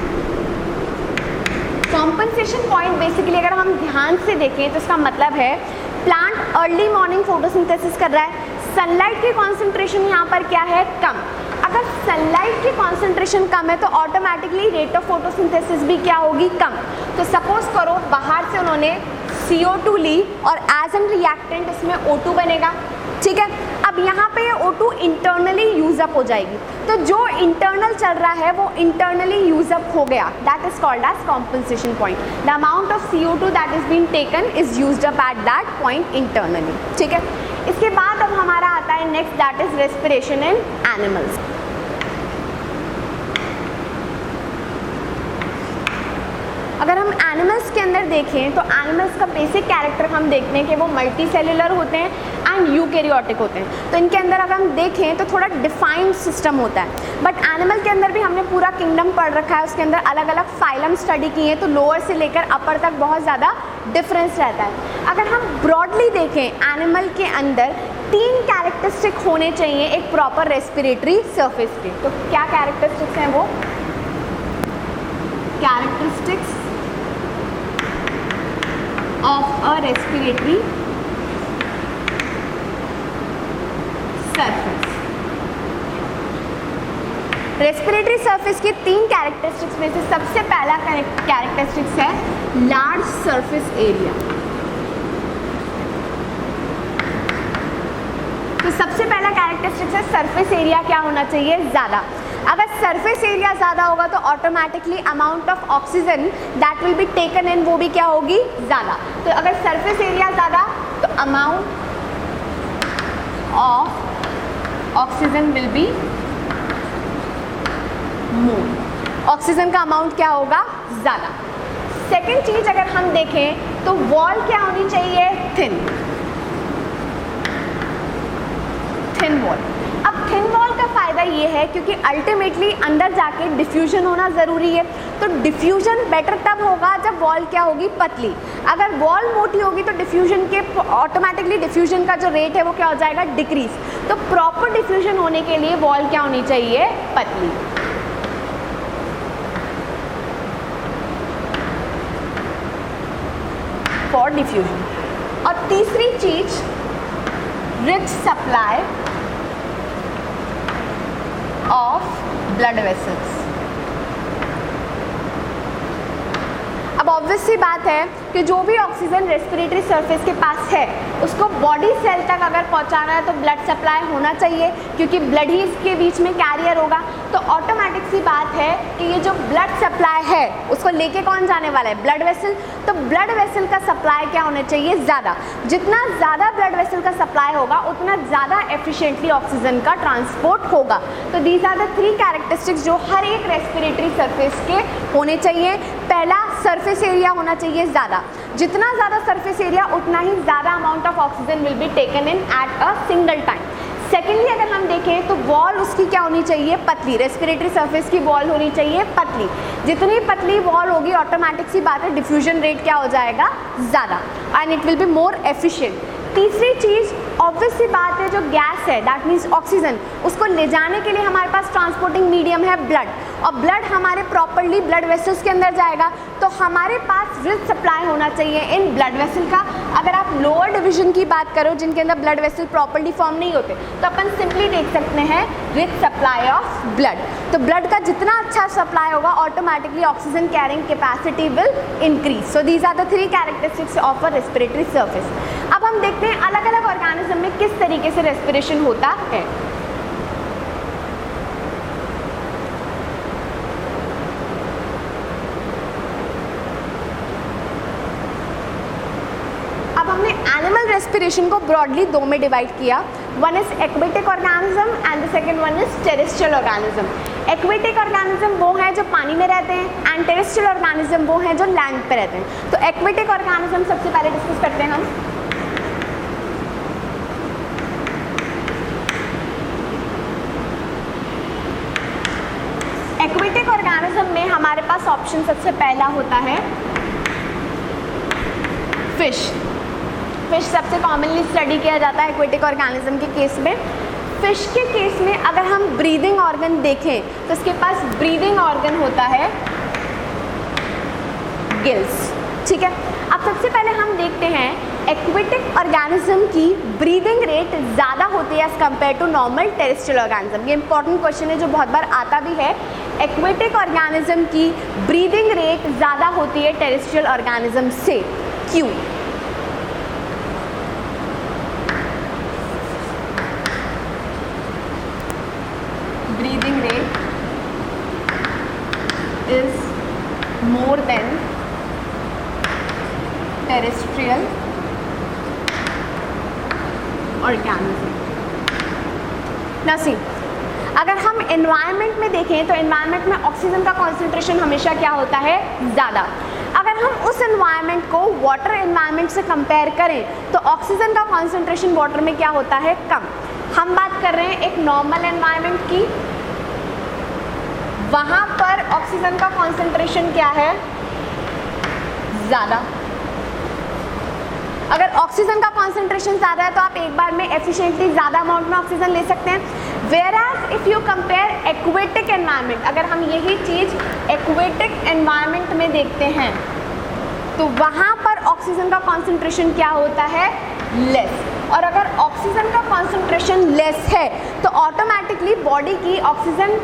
Compensation point basically अगर हम ध्यान से देखें तो इसका मतलब है प्लांट अर्ली मॉर्निंग फोटोसिंथेसिस कर रहा है, सनलाइट की कॉन्सेंट्रेशन यहाँ पर क्या है? कम। अगर सनलाइट की कॉन्सेंट्रेशन कम है तो ऑटोमेटिकली रेट ऑफ फोटोसिंथेसिस भी क्या होगी, कम। तो सपोज करो बाहर से उन्होंने CO2 ली और एज एन रिएक्टेंट इसमें O2 बनेगा, ठीक है। अब यहाँ पे ये O2 इंटरनली यूजअप हो जाएगी, तो जो इंटरनल चल रहा है वो इंटरनली यूजअप हो गया, that is called as compensation point. The amount of CO2 that is been taken is used up at that point internally, ठीक है। इसके बाद अब हमारा आता है next, that is respiration in animals. अगर हम एनिमल्स के अंदर देखें तो एनिमल्स का बेसिक कैरेक्टर हम देखते हैं कि वो मल्टी सेलुलर होते हैं एंड यूकैरियोटिक होते हैं। तो इनके अंदर अगर हम देखें तो थोड़ा डिफाइंड सिस्टम होता है, बट एनिमल के अंदर भी हमने पूरा किंगडम पढ़ रखा है, उसके अंदर अलग अलग फाइलम स्टडी किए हैं, तो लोअर से लेकर अपर तक बहुत ज़्यादा डिफरेंस रहता है। अगर हम ब्रॉडली देखें एनिमल के अंदर 3 कैरेक्टरिस्टिक होने चाहिए एक प्रॉपर रेस्पिरेटरी सर्फेस के। तो क्या कैरेक्टरिस्टिक्स हैं वो? Characteristics of a respiratory surface। Respiratory surface की 3 कैरेक्टरिस्टिक्स में से सबसे पहला कैरेक्टरिस्टिक्स है लार्ज सरफेस एरिया। तो सबसे पहला कैरेक्टरिस्टिक्स है सरफेस एरिया क्या होना चाहिए, ज़्यादा। अगर सरफेस एरिया ज़्यादा होगा तो automatically amount of oxygen that will be taken in वो भी क्या होगी, ज़्यादा। तो अगर सरफेस एरिया ज़्यादा तो amount of oxygen will be more, oxygen का अमाउंट क्या होगा, ज़्यादा। सेकेंड चीज़ अगर हम देखें तो वॉल क्या होनी चाहिए, थिन वॉल। अब थिन वॉल का फ़ायदा ये है क्योंकि अल्टीमेटली अंदर जाके डिफ्यूजन होना ज़रूरी है, तो डिफ्यूजन बेटर तब होगा जब वॉल क्या होगी, पतली। अगर वॉल मोटी होगी तो डिफ्यूजन के ऑटोमेटिकली डिफ्यूजन का जो रेट है वो क्या हो जाएगा, डिक्रीज। तो प्रॉपर डिफ्यूजन होने के लिए वॉल क्या होनी चाहिए, पतली। For diffusion. और तीसरी चीज rich supply of blood vessels। अब ऑब्वियस सी बात है कि जो भी ऑक्सीजन रेस्पिरेटरी सरफेस के पास है उसको बॉडी सेल तक अगर पहुंचाना है तो ब्लड सप्लाई होना चाहिए, क्योंकि ब्लड ही इसके बीच में कैरियर होगा। तो ऑटोमेटिक सी बात है कि ये जो ब्लड सप्लाई है उसको लेके कौन जाने वाला है, ब्लड वेसल। तो ब्लड वेसल का सप्लाई क्या होना चाहिए, ज़्यादा। जितना ज़्यादा ब्लड वेसल का सप्लाई होगा उतना ज़्यादा एफिशिएंटली ऑक्सीजन का ट्रांसपोर्ट होगा। तो दीज आर द 3 कैरेक्टरिस्टिक्स जो हर एक रेस्पिरेटरी सरफेस के होने चाहिए। पहला, सरफेस एरिया होना चाहिए ज़्यादा। जितना ज़्यादा सरफेस एरिया उतना ही ज़्यादा amount of oxygen will be taken in at a single time. Secondly अगर हम देखें तो वॉल उसकी क्या होनी चाहिए, पतली। रेस्पिरेटरी सरफेस की वॉल होनी चाहिए पतली। जितनी पतली वॉल होगी ऑटोमेटिक सी बात है डिफ्यूजन रेट क्या हो जाएगा, ज़्यादा, and it will be more efficient. तीसरी चीज़ ऑब्वियस सी बात है, जो गैस है दैट मीन्स ऑक्सीजन, उसको ले जाने के लिए हमारे पास ट्रांसपोर्टिंग मीडियम है ब्लड, और ब्लड हमारे प्रॉपरली ब्लड वेसल्स के अंदर जाएगा। तो हमारे पास रिच सप्लाई होना चाहिए इन ब्लड वेसल का। अगर आप लोअर डिवीजन की बात करो जिनके अंदर ब्लड वेसल प्रॉपरली फॉर्म नहीं होते, तो अपन सिंपली देख सकते हैं रिच सप्लाई ऑफ ब्लड। तो ब्लड का जितना अच्छा सप्लाई होगा automatically oxygen carrying capacity will increase. So these are the 3 characteristics of a respiratory surface. अब हम देखते हैं अलग अलग ऑर्गेनिज्म में किस तरीके से रेस्पिरेशन होता है। अब हमने एनिमल रेस्पिरेशन को ब्रॉडली 2 में डिवाइड किया। One is aquatic organism and the second one is terrestrial organism. Aquatic organism वो हैं जो पानी में रहते हैं एंड टेरेस्ट्रियल ऑर्गेनिज्म वो हैं जो लैंड पे रहते हैं। तो एक्वेटिक ऑर्गेनिज्म सबसे पहले डिस्कस करते हैं हम। एक्वेटिक ऑर्गेनिज्म में हमारे पास ऑप्शन सबसे पहला होता है फिश। फिश सबसे कॉमनली स्टडी किया जाता है एक्वेटिक ऑर्गेनिज्म के केस में। फिश के केस में अगर हम ब्रीदिंग ऑर्गन देखें तो इसके पास ब्रीदिंग ऑर्गन होता है गिल्स, ठीक है। अब सबसे पहले हम देखते हैं एक्वेटिक ऑर्गेनिज्म की ब्रीदिंग रेट ज़्यादा होती है as compare to normal terrestrial organism. ये इंपॉर्टेंट क्वेश्चन है जो बहुत बार आता भी है। एक्वेटिक ऑर्गेनिज्म की ब्रीदिंग रेट ज़्यादा होती है टेरेस्ट्रियल ऑर्गेनिज्म से, क्यों? Breathing rate is more than terrestrial organism. ना सी, अगर हम एनवायरनमेंट में देखें तो एनवायरनमेंट में ऑक्सीजन का कॉन्सेंट्रेशन हमेशा क्या होता है? ज़्यादा। अगर हम उस एनवायरनमेंट को वाटर एनवायरनमेंट से कंपेयर करें तो ऑक्सीजन का कॉन्सेंट्रेशन वाटर में क्या होता है? कम। हम बात कर रहे हैं एक नॉर्मल एनवायरनमेंट की, वहाँ पर ऑक्सीजन का कॉन्सेंट्रेशन क्या है? ज़्यादा। अगर ऑक्सीजन का कॉन्सेंट्रेशन ज़्यादा है तो आप एक बार में एफिशिएंटली ज़्यादा अमाउंट में ऑक्सीजन ले सकते हैं। Whereas if you compare aquatic environment, अगर हम यही चीज़ एक्वेटिक एनवायरनमेंट में देखते हैं तो वहाँ पर ऑक्सीजन का कॉन्सेंट्रेशन क्या होता है? लेस। और अगर ऑक्सीजन का कॉन्सेंट्रेशन लेस है तो ऑटोमेटिकली बॉडी की ऑक्सीजन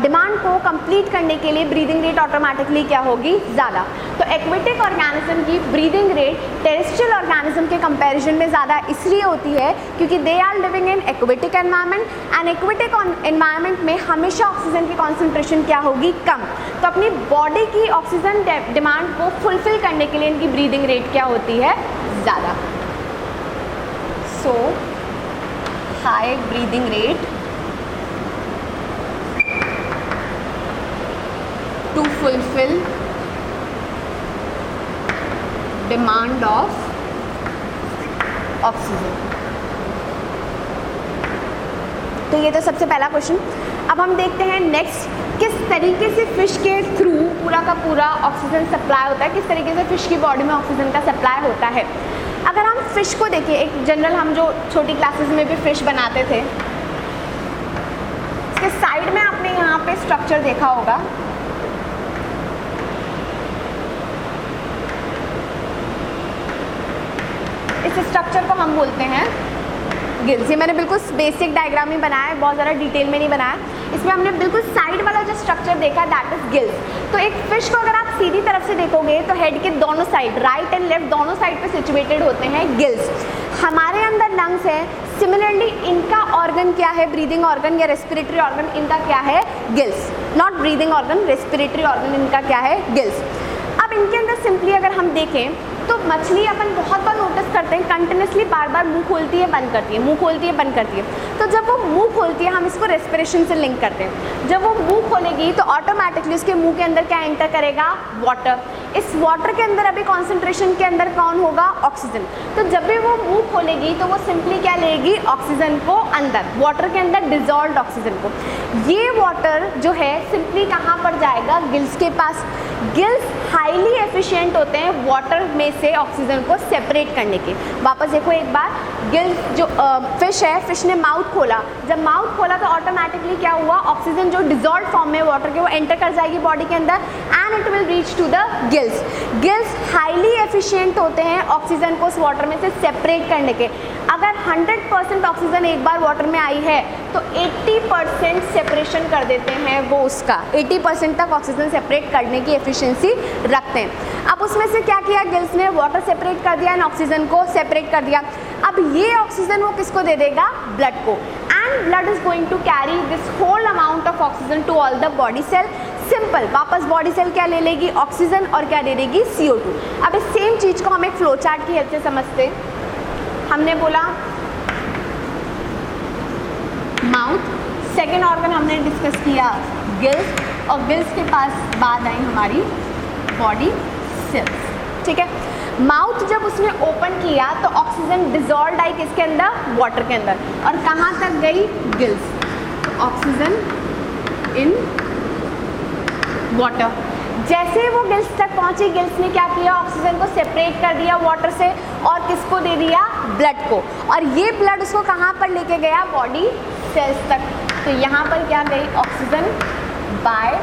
डिमांड को कंप्लीट करने के लिए ब्रीदिंग रेट ऑटोमेटिकली क्या होगी? ज़्यादा। तो एक्वेटिक ऑर्गेनिज्म की ब्रीदिंग रेट टेरेस्ट्रियल ऑर्गेनिज्म के कंपैरिजन में ज़्यादा इसलिए होती है क्योंकि they are living in aquatic environment and aquatic environment में हमेशा ऑक्सीजन की कॉन्सेंट्रेशन क्या होगी? कम। तो अपनी बॉडी की ऑक्सीजन डिमांड को फुलफिल करने के लिए इनकी ब्रीदिंग रेट क्या होती है? ज़्यादा। So high breathing rate to fulfill demand of oxygen। तो ये तो सबसे पहला क्वेश्चन। अब हम देखते हैं नेक्स्ट, किस तरीके से फिश के थ्रू पूरा का पूरा ऑक्सीजन सप्लाई होता है, किस तरीके से फिश की बॉडी में ऑक्सीजन का सप्लाई होता है। अगर हम फिश को देखें, एक जनरल हम जो छोटी क्लासेस में भी फिश बनाते थे, इसके साइड में आपने यहाँ पे स्ट्रक्चर देखा होगा। इस स्ट्रक्चर को हम बोलते हैं गिल्स। ये मैंने बिल्कुल बेसिक डायग्राम ही बनाया है, बहुत ज़्यादा डिटेल में नहीं बनाया। इसमें हमने बिल्कुल साइड वाला जो स्ट्रक्चर देखा दैट इज गिल्स। तो एक फिश को अगर आप सीधी तरफ से देखोगे तो हेड के दोनों साइड, राइट एंड लेफ्ट दोनों साइड पे सिचुएटेड होते हैं गिल्स। हमारे अंदर लंग्स है, सिमिलरली इनका ऑर्गन क्या है? ब्रीदिंग ऑर्गन या रेस्पिरेटरी ऑर्गन इनका क्या है? Gills. Not breathing organ, respiratory organ इनका क्या है? गिल्स। अब इनके अंदर सिंपली अगर हम देखें तो मछली अपन बहुत बार नोटिस करते हैं कंटिन्यूसली बार बार मुंह खोलती है बंद करती है, मुंह खोलती है बंद करती है। तो जब वो मुंह खोलती है हम इसको रेस्पिरेशन से लिंक करते हैं। जब वो मुंह खोलेगी तो ऑटोमेटिकली उसके मुंह के अंदर क्या एंटर करेगा? वाटर। इस वाटर के अंदर अभी कॉन्सेंट्रेशन के अंदर कौन होगा? ऑक्सीजन। तो जब भी वो मुंह खोलेगी तो वो सिंपली क्या लेगी? ऑक्सीजन को अंदर, वाटर के अंदर डिजॉल्व ऑक्सीजन को। ये वाटर जो है सिंपली कहाँ पर जाएगा? गिल्स के पास। गिल्स हाईली एफिशिएंट होते हैं वाटर में से ऑक्सीजन को सेपरेट करने के। वापस देखो एक बार, गिल्स जो फिश है, फिश ने माउथ खोला, जब माउथ खोला तो ऑटोमेटिकली क्या हुआ? ऑक्सीजन जो डिजॉल्व फॉर्म में वाटर के वो एंटर कर जाएगी बॉडी के अंदर and it will reach to the gills. Gills highly efficient होते हैं ऑक्सीजन को उस वाटर में से सेपरेट करने के। अगर 100% ऑक्सीजन एक बार वाटर में आई है तो 80% सेपरेशन कर देते हैं वो उसका, 80% तक ऑक्सीजन सेपरेट करने की एफिशिएंसी रखते हैं। अब उसमें से क्या किया गिल्स ने? वाटर सेपरेट कर दिया एंड ऑक्सीजन को सेपरेट कर दिया। अब ये ऑक्सीजन वो किसको दे देगा? ब्लड को। And blood is going to carry this whole amount of oxygen to all the body cell. Simple, वापस बॉडी सेल क्या ले लेगी? ऑक्सीजन, और क्या दे देगी? CO2। अब इस सेम चीज़ को हम एक फ्लो चार्ट की हेल्प से समझते हैं। हमने बोला माउथ, सेकेंड ऑर्गन हमने डिस्कस किया गिल्स, और गिल्स के पास बाद आई हमारी बॉडी सेल्स। ठीक है, माउथ जब उसने ओपन किया तो ऑक्सीजन डिजॉल्व आई किसके अंदर? वाटर के अंदर। और कहाँ तक गई? गिल्स। Oxygen in water. जैसे वो गिल्स तक पहुंची, गिल्स ने क्या किया? ऑक्सीजन को सेपरेट कर दिया वाटर से और किसको दे दिया? ब्लड को। और ये ब्लड उसको कहाँ पर लेके गया? बॉडी सेल्स तक। तो यहाँ पर क्या गई? Oxygen by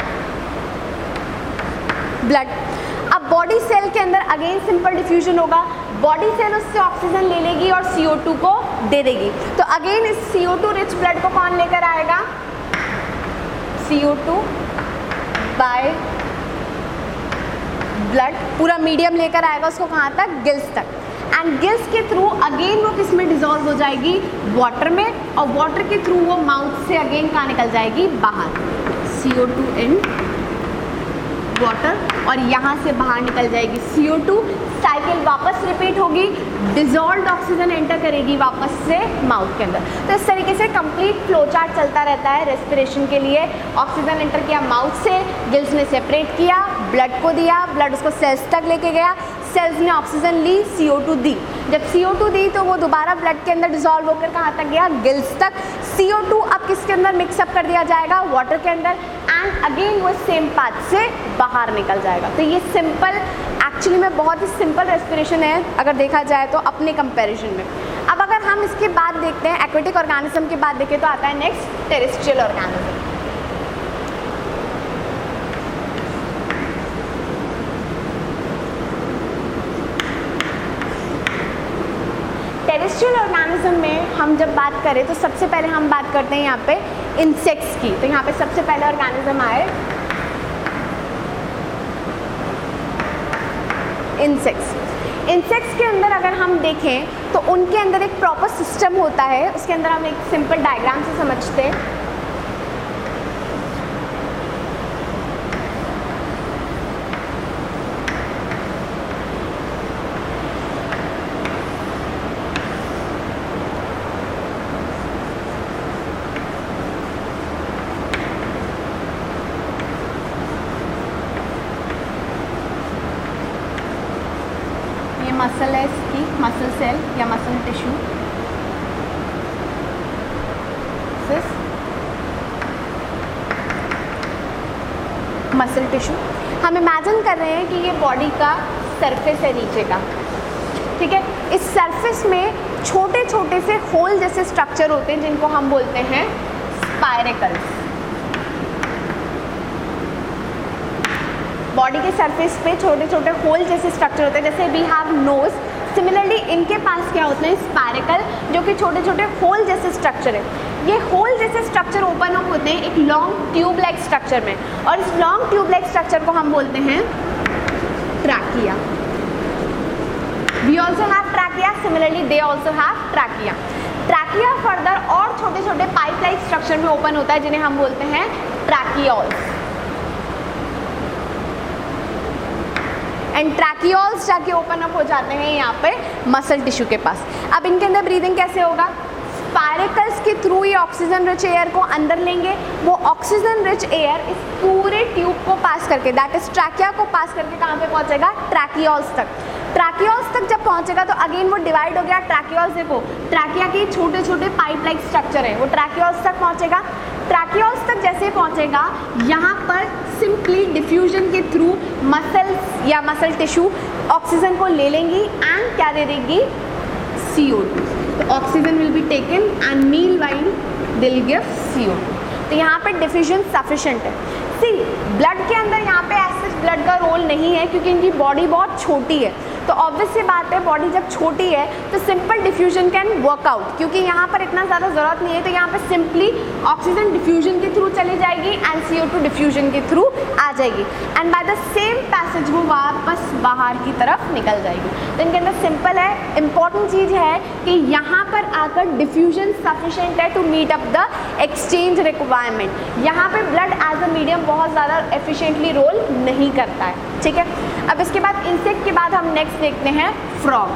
blood. अब अब बॉडी सेल के अंदर अगेन सिंपल डिफ्यूजन होगा, बॉडी सेल उससे ऑक्सीजन ले लेगी और CO2 को दे देगी। तो अगेन इस CO2 रिच ब्लड को कौन लेकर आएगा? CO2 बाय ब्लड पूरा मीडियम लेकर आएगा उसको कहाँ तक? गिल्स तक। एंड गिल्स के थ्रू अगेन वो किस में डिजोल्व हो जाएगी? वाटर में, और वाटर के थ्रू वो माउथ से अगेन कहाँ निकल जाएगी? बाहर। CO2 इन वाटर, और यहाँ से बाहर निकल जाएगी CO2। साइकिल वापस रिपीट होगी, डिजॉल्व्ड ऑक्सीजन एंटर करेगी वापस से माउथ के अंदर। तो इस तरीके से कंप्लीट फ्लो चार्ट चलता रहता है रेस्पिरेशन के लिए। ऑक्सीजन एंटर किया माउथ से, गिल्स ने सेपरेट किया, ब्लड को दिया, ब्लड उसको सेल्स तक लेके गया, सेल्स ने ऑक्सीजन ली, CO2 दी। जब CO2 दी तो वो दोबारा ब्लड के अंदर डिजॉल्व होकर कहाँ तक गया? गिल्स तक। CO2 अब किसके अंदर मिक्सअप कर दिया जाएगा? वाटर के अंदर, एंड अगेन वो सेम पाथ से बाहर निकल जाएगा। तो ये सिंपल, एक्चुअली में बहुत ही सिंपल रेस्पिरेशन है अगर देखा जाए तो अपने कंपैरिजन में। अब अगर हम इसके बाद देखते हैं एक्वेटिक ऑर्गेनिज्म के बाद देखें तो आता है next terrestrial organism. Terrestrial organism में हम जब बात करें तो सबसे पहले हम बात करते हैं यहाँ पे इंसेक्ट्स की। तो यहाँ पे सबसे पहले ऑर्गेनिज्म आए इंसेक्ट्स। इंसेक्ट्स के अंदर अगर हम देखें तो उनके अंदर एक प्रॉपर सिस्टम होता है। उसके अंदर हम एक सिंपल डायग्राम से समझते हैं। मसल है इसकी, मसल सेल या मसल टिश्यू। मसल टिश्यू हम इमेजिन कर रहे हैं कि ये बॉडी का सरफेस है नीचे का, ठीक है। इस सरफेस में छोटे छोटे से होल जैसे स्ट्रक्चर होते हैं जिनको हम बोलते हैं स्पाइरेकल्स। बॉडी के सरफेस पे छोटे छोटे होल जैसे स्ट्रक्चर होते हैं, जैसे वी हैव नोज, सिमिलरली इनके पास क्या होते हैं? स्पाइरेकल, जो कि छोटे छोटे होल जैसे स्ट्रक्चर है। ये होल जैसे स्ट्रक्चर ओपन अप होते हैं एक लॉन्ग ट्यूब लाइक स्ट्रक्चर में, और इस लॉन्ग ट्यूब लाइक स्ट्रक्चर को हम बोलते हैं trachea. We also have trachea, similarly they also have trachea. Trachea further और छोटे छोटे पाइप लाइक स्ट्रक्चर में ओपन होता है जिन्हें हम बोलते हैं ट्रैकियोल्स। एंड ट्रैकियोल्स जाके ओपन अप हो जाते हैं यहाँ पे मसल टिश्यू के पास। अब इनके अंदर ब्रीदिंग कैसे होगा? स्पाइरेकल्स के थ्रू ये ऑक्सीजन रिच एयर को अंदर लेंगे। वो ऑक्सीजन रिच एयर इस पूरे ट्यूब को पास करके, दैट इज ट्रैकिया को पास करके कहाँ पे पहुँचेगा? ट्रैकियोल्स तक। ट्रैकियोल्स तक जब पहुँचेगा तो अगेन वो डिवाइड हो गया। ट्रैकियोल्स देखो, ट्रैकिया के छोटे छोटे पाइप लाइक स्ट्रक्चर है, वो ट्रैकियोल्स तक पहुँचेगा। ट्रैकियोल्स तक जैसे पहुँचेगा यहाँ पर सिंपली डिफ्यूजन के थ्रू मसल्स या मसल टिश्यू ऑक्सीजन को ले लेंगी एंड क्या दे देगी? CO2। तो oxygen will be taken and meanwhile they will give CO2। तो यहाँ पे डिफ्यूजन सफिशेंट है। सी ब्लड के अंदर यहाँ पे ऐसे ब्लड का रोल नहीं है क्योंकि इनकी बॉडी बहुत छोटी है। तो ऑब्वियस सी बात है, बॉडी जब छोटी है तो simple diffusion can work out, क्योंकि यहाँ पर इतना ज़्यादा ज़रूरत नहीं है। तो यहाँ पे सिंपली ऑक्सीजन डिफ्यूजन के थ्रू चली जाएगी एंड CO2 डिफ्यूजन के थ्रू आ जाएगी, and by the same passage वो वापस बाहर की तरफ निकल जाएगी। तो इनके अंदर सिंपल है। इंपॉर्टेंट चीज़ है कि यहाँ पर आकर डिफ्यूजन सफिशेंट है to meet up the exchange requirement. यहाँ पे ब्लड एज अ मीडियम बहुत ज़्यादा एफिशिएंटली रोल नहीं करता है, ठीक है। अब इसके बाद इंसेक्ट के बाद हम नेक्स्ट देखते हैं फ्रॉग।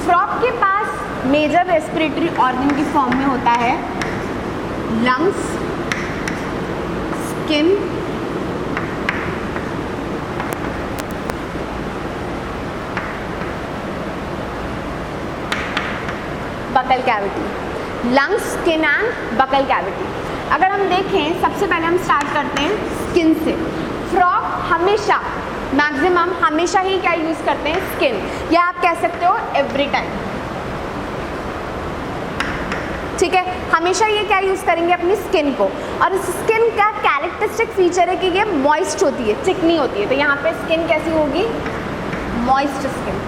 फ्रॉग के पास मेजर रेस्पिरेटरी ऑर्गन की फॉर्म में होता है lungs, skin, buccal cavity. Lungs, skin and buccal cavity. अगर हम देखें सबसे पहले हम स्टार्ट करते हैं स्किन से। फ्रॉग हमेशा मैक्सिमम हमेशा ही क्या यूज़ करते हैं? स्किन, या आप कह सकते हो एवरी टाइम। ठीक है, हमेशा ये क्या यूज़ करेंगे अपनी स्किन को, और इस स्किन का कैरेक्टरिस्टिक फीचर है कि ये मॉइस्ट होती है, चिकनी होती है। तो यहाँ पे स्किन कैसी होगी, मॉइस्ट स्किन।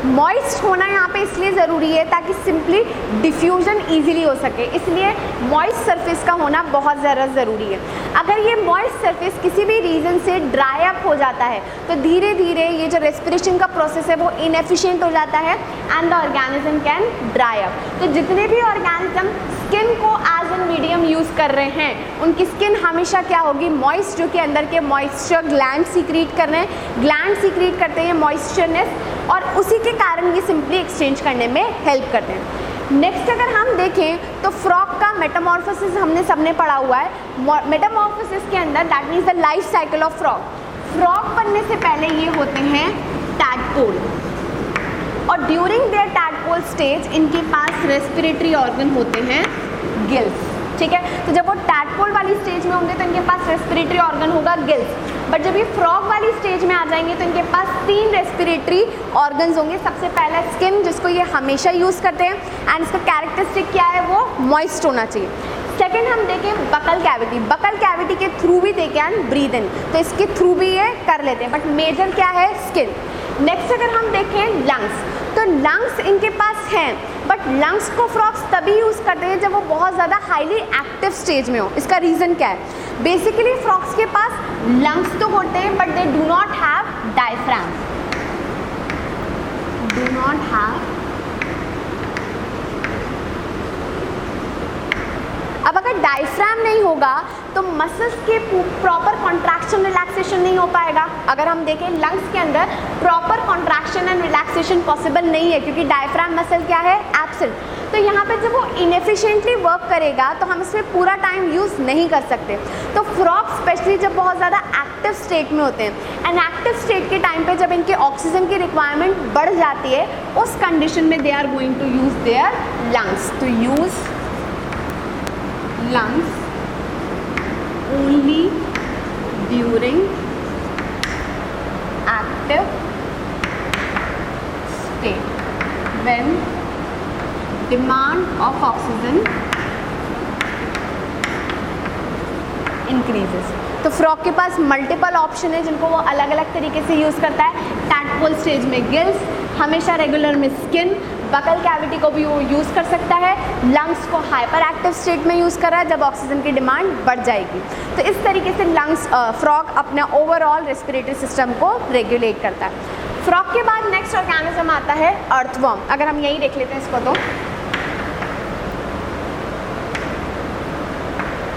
मॉइस्ट होना यहाँ पे इसलिए ज़रूरी है ताकि सिंपली डिफ्यूजन इजीली हो सके, इसलिए मॉइस्ट सरफेस का होना बहुत ज़्यादा ज़रूरी है। अगर ये मॉइस्ट सरफेस किसी भी रीज़न से ड्राई अप हो जाता है तो धीरे धीरे ये जो रेस्पिरेशन का प्रोसेस है वो इनएफिशिएंट हो जाता है and the organism can dry up. तो जितने भी ऑर्गेनिज्म स्किन को एज एन मीडियम यूज़ कर रहे हैं उनकी स्किन हमेशा क्या होगी, मॉइस्ट, जो कि अंदर के मॉइस्चर ग्लैंड सीक्रेट कर रहे हैं, ग्लैंड सीक्रेट करते हैं मॉइस्चरनेस, और उसी के कारण ये सिंपली एक्सचेंज करने में हेल्प करते हैं। नेक्स्ट अगर हम देखें तो फ्रॉग का मेटामॉर्फोसिस हमने सबने पढ़ा हुआ है। मेटामॉर्फोसिस के अंदर that means the life cycle of frog. Frog बनने से पहले ये होते हैं टैडपोल, और ड्यूरिंग देयर टैडपोल स्टेज इनके पास रेस्पिरेटरी ऑर्गन होते हैं गिल्स, ठीक है। तो जब वो टैडपोल वाली स्टेज में होंगे तो इनके पास रेस्पिरेटरी ऑर्गन होगा गिल्स, बट जब ये फ्रॉग वाली स्टेज में आ जाएंगे तो इनके पास 3 रेस्पिरेटरी ऑर्गन्स होंगे। सबसे पहला स्किन, जिसको ये हमेशा यूज़ करते हैं, एंड इसका कैरेक्टरिस्टिक क्या है, वो मॉइस्ट होना चाहिए। सेकेंड हम देखें बकल कैविटी, बकल कैविटी के थ्रू भी दे कैन ब्रीद इन, तो इसके थ्रू भी ये कर लेते हैं, बट मेजर क्या है, स्किन। नेक्स्ट अगर हम देखें लंग्स, तो लंग्स इनके पास हैं, बट लंग्स को फ्रॉग्स तभी यूज़ करते हैं जब वो बहुत ज़्यादा हाईली एक्टिव स्टेज में हो। इसका रीज़न क्या है, बेसिकली फ्रॉग्स के पास लंग्स तो होते हैं but they do not have diaphragm, do not have. अब अगर डायफ्राम नहीं होगा तो मसल्स के प्रॉपर कॉन्ट्रैक्शन रिलैक्सेशन नहीं हो पाएगा। अगर हम देखें लंग्स के अंदर proper contraction and relaxation possible नहीं है क्योंकि डायफ्राम मसल क्या है, एब्सेंट। तो यहाँ पे जब वो इनएफिशिएंटली वर्क करेगा तो हम इसमें पूरा टाइम यूज़ नहीं कर सकते। तो फ्रॉग स्पेशली जब बहुत ज़्यादा एक्टिव स्टेट में होते हैं, एंड एक्टिव स्टेट के टाइम पे जब इनके ऑक्सीजन की रिक्वायरमेंट बढ़ जाती है, उस कंडीशन में they are going to use their lungs, to use lungs only during active state when demand of oxygen increases। तो फ्रॉग के पास मल्टीपल ऑप्शन है जिनको वो अलग अलग तरीके से यूज़ करता है। टैडपोल स्टेज में गिल्स, हमेशा रेगुलर में स्किन, बकल कैविटी को भी वो यूज़ कर सकता है, लंग्स को हाइपर एक्टिव स्टेट में यूज़ कर रहा है जब ऑक्सीजन की डिमांड बढ़ जाएगी। तो इस तरीके से लंग्स फ्रॉग अपना ओवरऑल रेस्पिरेटरी सिस्टम को रेगुलेट करता है। फ्रॉग के बाद नेक्स्ट ऑर्गेनिज्म आता है अर्थवर्म। अगर हम यही देख लेते हैं इसको, तो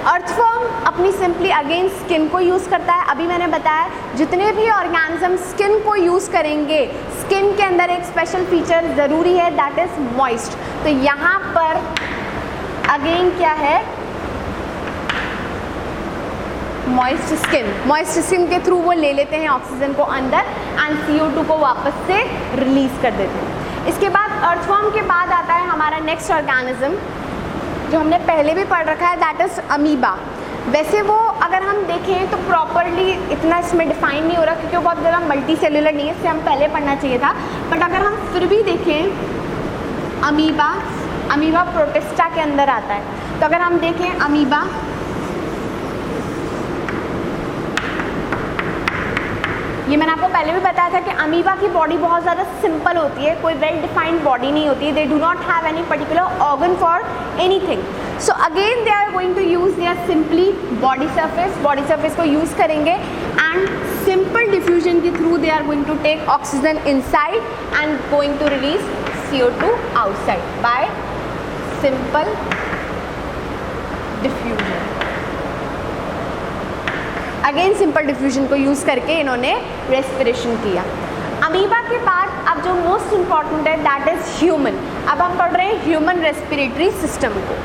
अर्थवर्म अपनी सिंपली अगेन स्किन को यूज़ करता है। अभी मैंने बताया जितने भी ऑर्गेनिज्म स्किन को यूज़ करेंगे, स्किन के अंदर एक स्पेशल फीचर ज़रूरी है, दैट इज़ मॉइस्ट। तो यहाँ पर अगेन क्या है, मॉइस्ट स्किन। मॉइस्ट स्किन के थ्रू वो ले लेते हैं ऑक्सीजन को अंदर एंड CO2 को वापस से रिलीज़ कर देते हैं। इसके बाद अर्थवर्म के बाद आता है हमारा नेक्स्ट ऑर्गेनिज्म जो हमने पहले भी पढ़ रखा है, दैट इज़ अमीबा। वैसे वो अगर हम देखें तो प्रॉपरली इतना इसमें डिफाइन नहीं हो रहा क्योंकि वो बहुत ज़्यादा मल्टी सेलुलर नहीं है, इससे हम पहले पढ़ना चाहिए था। बट अगर हम फिर भी देखें अमीबा प्रोटिस्टा के अंदर आता है। तो अगर हम देखें अमीबा, ये मैंने आपको पहले भी बताया था कि अमीबा की बॉडी बहुत ज़्यादा सिंपल होती है, कोई वेल डिफाइंड बॉडी नहीं होती है। They do not have any particular organ for anything. So again they are going to use their simply body surface को यूज़ करेंगे एंड सिंपल डिफ्यूजन के through they are going to take oxygen inside and going to release CO2 outside by simple diffusion. Again simple diffusion को use करके इन्होंने respiration किया। Amoeba के बाद अब जो मोस्ट इम्पॉर्टेंट है दैट इज़ ह्यूमन। अब हम पढ़ रहे हैं ह्यूमन रेस्पिरेटरी सिस्टम को।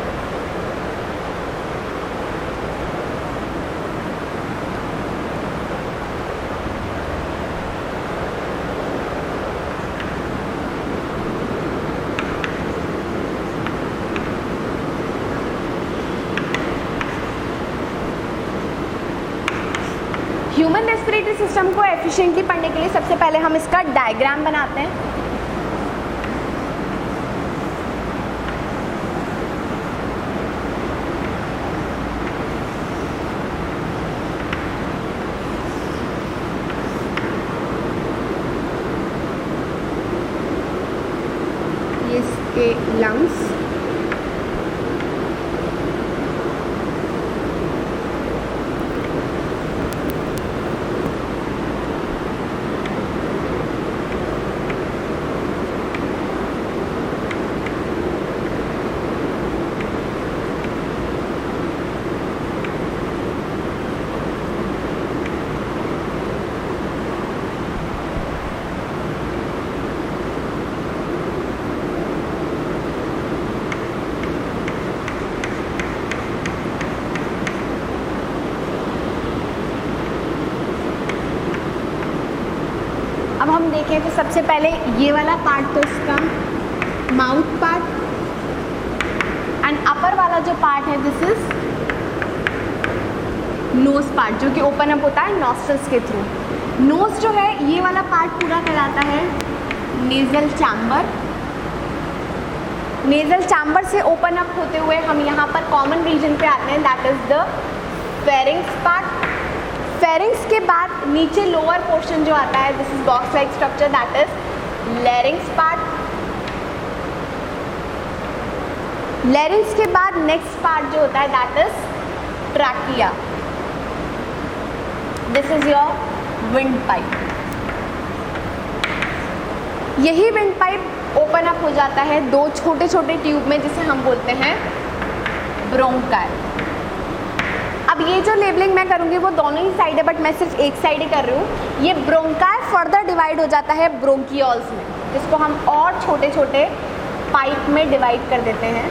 ह्यूमन रेस्पिरेटरी सिस्टम को एफिशिएंटली पढ़ने के लिए सबसे पहले हम इसका डायग्राम बनाते हैं। देखें तो सबसे पहले ये वाला पार्ट तो इसका माउथ पार्ट, एंड अपर वाला जो पार्ट है दिस इज नोज पार्ट, जो कि ओपन अप होता है नॉस्ट्रल्स के थ्रू। नोज जो है ये वाला पार्ट पूरा कहलाता है नेजल चैम्बर। नेजल चैम्बर से ओपन अप होते हुए हम यहाँ पर कॉमन रीजन पे आते हैं, that is the pharynx part. Pharynx के बाद नीचे लोअर पोर्शन जो आता है this is box like structure, that is लैरिंग्स part. लैरिंग्स के बाद नेक्स्ट पार्ट जो होता है that is trachea. This is your wind pipe. यही विंड पाइप ओपन अप हो जाता है दो छोटे छोटे ट्यूब में जिसे हम बोलते हैं ब्रोंकाई। अब ये जो लेबलिंग मैं करूँगी वो दोनों ही साइड है, बट मैं सिर्फ एक साइड ही कर रही हूँ। ये ब्रोंकाई फर्दर डिवाइड हो जाता है ब्रोंकियोल्स में, जिसको हम और छोटे छोटे पाइप में डिवाइड कर देते हैं।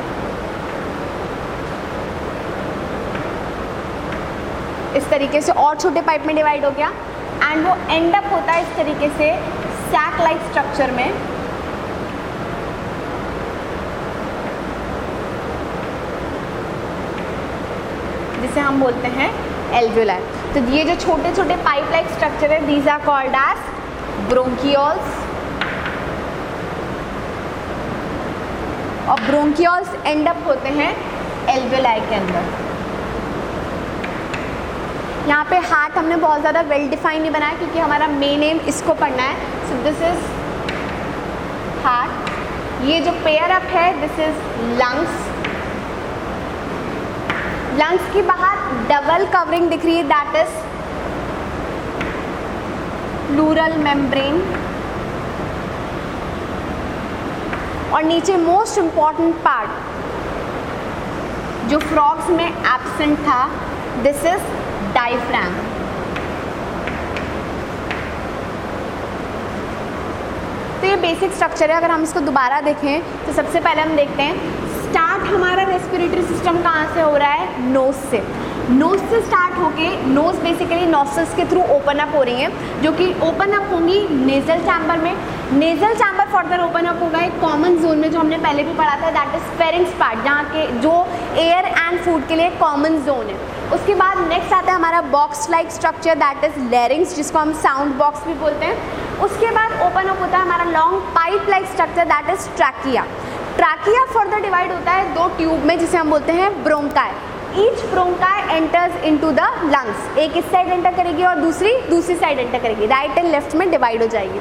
इस तरीके से और छोटे पाइप में डिवाइड हो गया, एंड वो एंड अप होता है इस तरीके से सैक लाइक स्ट्रक्चर में। जिसे हम बोलते हैं एल्वियोलाई। तो ये जो छोटे छोटे पाइप लाइक स्ट्रक्चर है these are called as bronchioles, और ब्रोंकियोल्स एंड अप होते हैं एल्वियोलाई के अंदर। यहाँ पे हार्ट हमने बहुत ज़्यादा वेल डिफाइन नहीं बनाया क्योंकि हमारा मेन एम इसको पढ़ना है। So this is heart. ये जो पेयर अप है दिस इज लंग्स। लंग्स की बाहर डबल कवरिंग दिख रही है, दैट इज प्लूरल मेम्ब्रेन। और नीचे मोस्ट इंपॉर्टेंट पार्ट जो फ्रॉग्स में एब्सेंट था दिस इज डायफ्राम। तो ये बेसिक स्ट्रक्चर है। अगर हम इसको दोबारा देखें तो सबसे पहले हम देखते हैं स्टार्ट हमारा रेस्पिरेटरी सिस्टम कहाँ से हो रहा है, नोज से। नोज से स्टार्ट होके नोज बेसिकली नॉस्ट्रल्स के थ्रू ओपन अप हो रही हैं, जो कि ओपन अप होंगी नेजल चैम्बर में। Nasal chamber further open up होगा एक कॉमन जोन में जो हमने पहले भी पढ़ा था, दैट इज फेरिंग्स पार्ट, जहाँ के जो एयर एंड फूड के लिए कॉमन जोन है। उसके बाद नेक्स्ट आता है हमारा box like structure, that is लैरिंग्स, जिसको हम साउंड बॉक्स भी बोलते हैं। उसके बाद ओपन अप होता है हमारा long pipe like structure, that is trachea. Trachea further divide होता है दो ट्यूब में जिसे हम बोलते हैं bronchi. Each bronchi enters into the lungs. एक इस साइड एंटर करेगी और दूसरी साइड एंटर करेगी, राइट एंड लेफ्ट में डिवाइड हो जाएगी।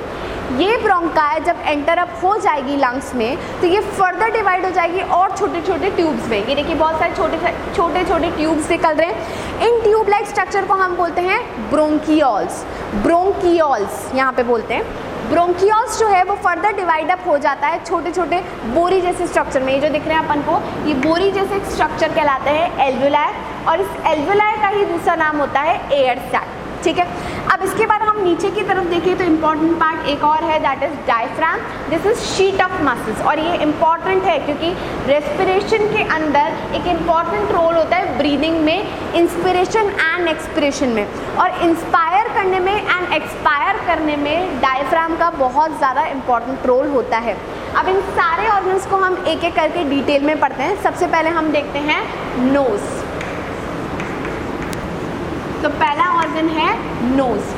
ये ब्रोंकाई जब एंटर अप हो जाएगी लंग्स में तो ये फर्दर डिवाइड हो जाएगी और छोटे छोटे ट्यूब्स में। ये देखिए बहुत सारे छोटे छोटे ट्यूब्स निकल रहे हैं। इन ट्यूब लाइक स्ट्रक्चर को हम बोलते हैं ब्रोंकियोल्स। ब्रोंकियोल्स यहाँ पे बोलते हैं। ब्रोंकियोल्स जो है वो फर्दर डिवाइड अप हो जाता है छोटे छोटे बोरी जैसे स्ट्रक्चर में। ये जो दिख रहे हैं अपन को ये बोरी जैसे स्ट्रक्चर कहलाते हैं एल्वियोलाई, और इस एल्वियोलाई का ही दूसरा नाम होता है एयर सैक। ठीक है, अब इसके बाद हम नीचे की तरफ देखें तो इम्पॉर्टेंट पार्ट एक और है, that is diaphragm. This is sheet of muscles, और ये इम्पॉर्टेंट है क्योंकि रेस्पिरेशन के अंदर एक इम्पॉर्टेंट रोल होता है ब्रीदिंग में, इंस्पिरेशन एंड एक्सपिरेशन में, और इंस्पायर करने में एंड एक्सपायर करने में डायफ्राम का बहुत ज़्यादा इम्पॉर्टेंट रोल होता है। अब इन सारे ऑर्गन्स को हम एक एक करके डिटेल में पढ़ते हैं। सबसे पहले हम देखते हैं नोज़। तो पहला ऑर्गन है नोज।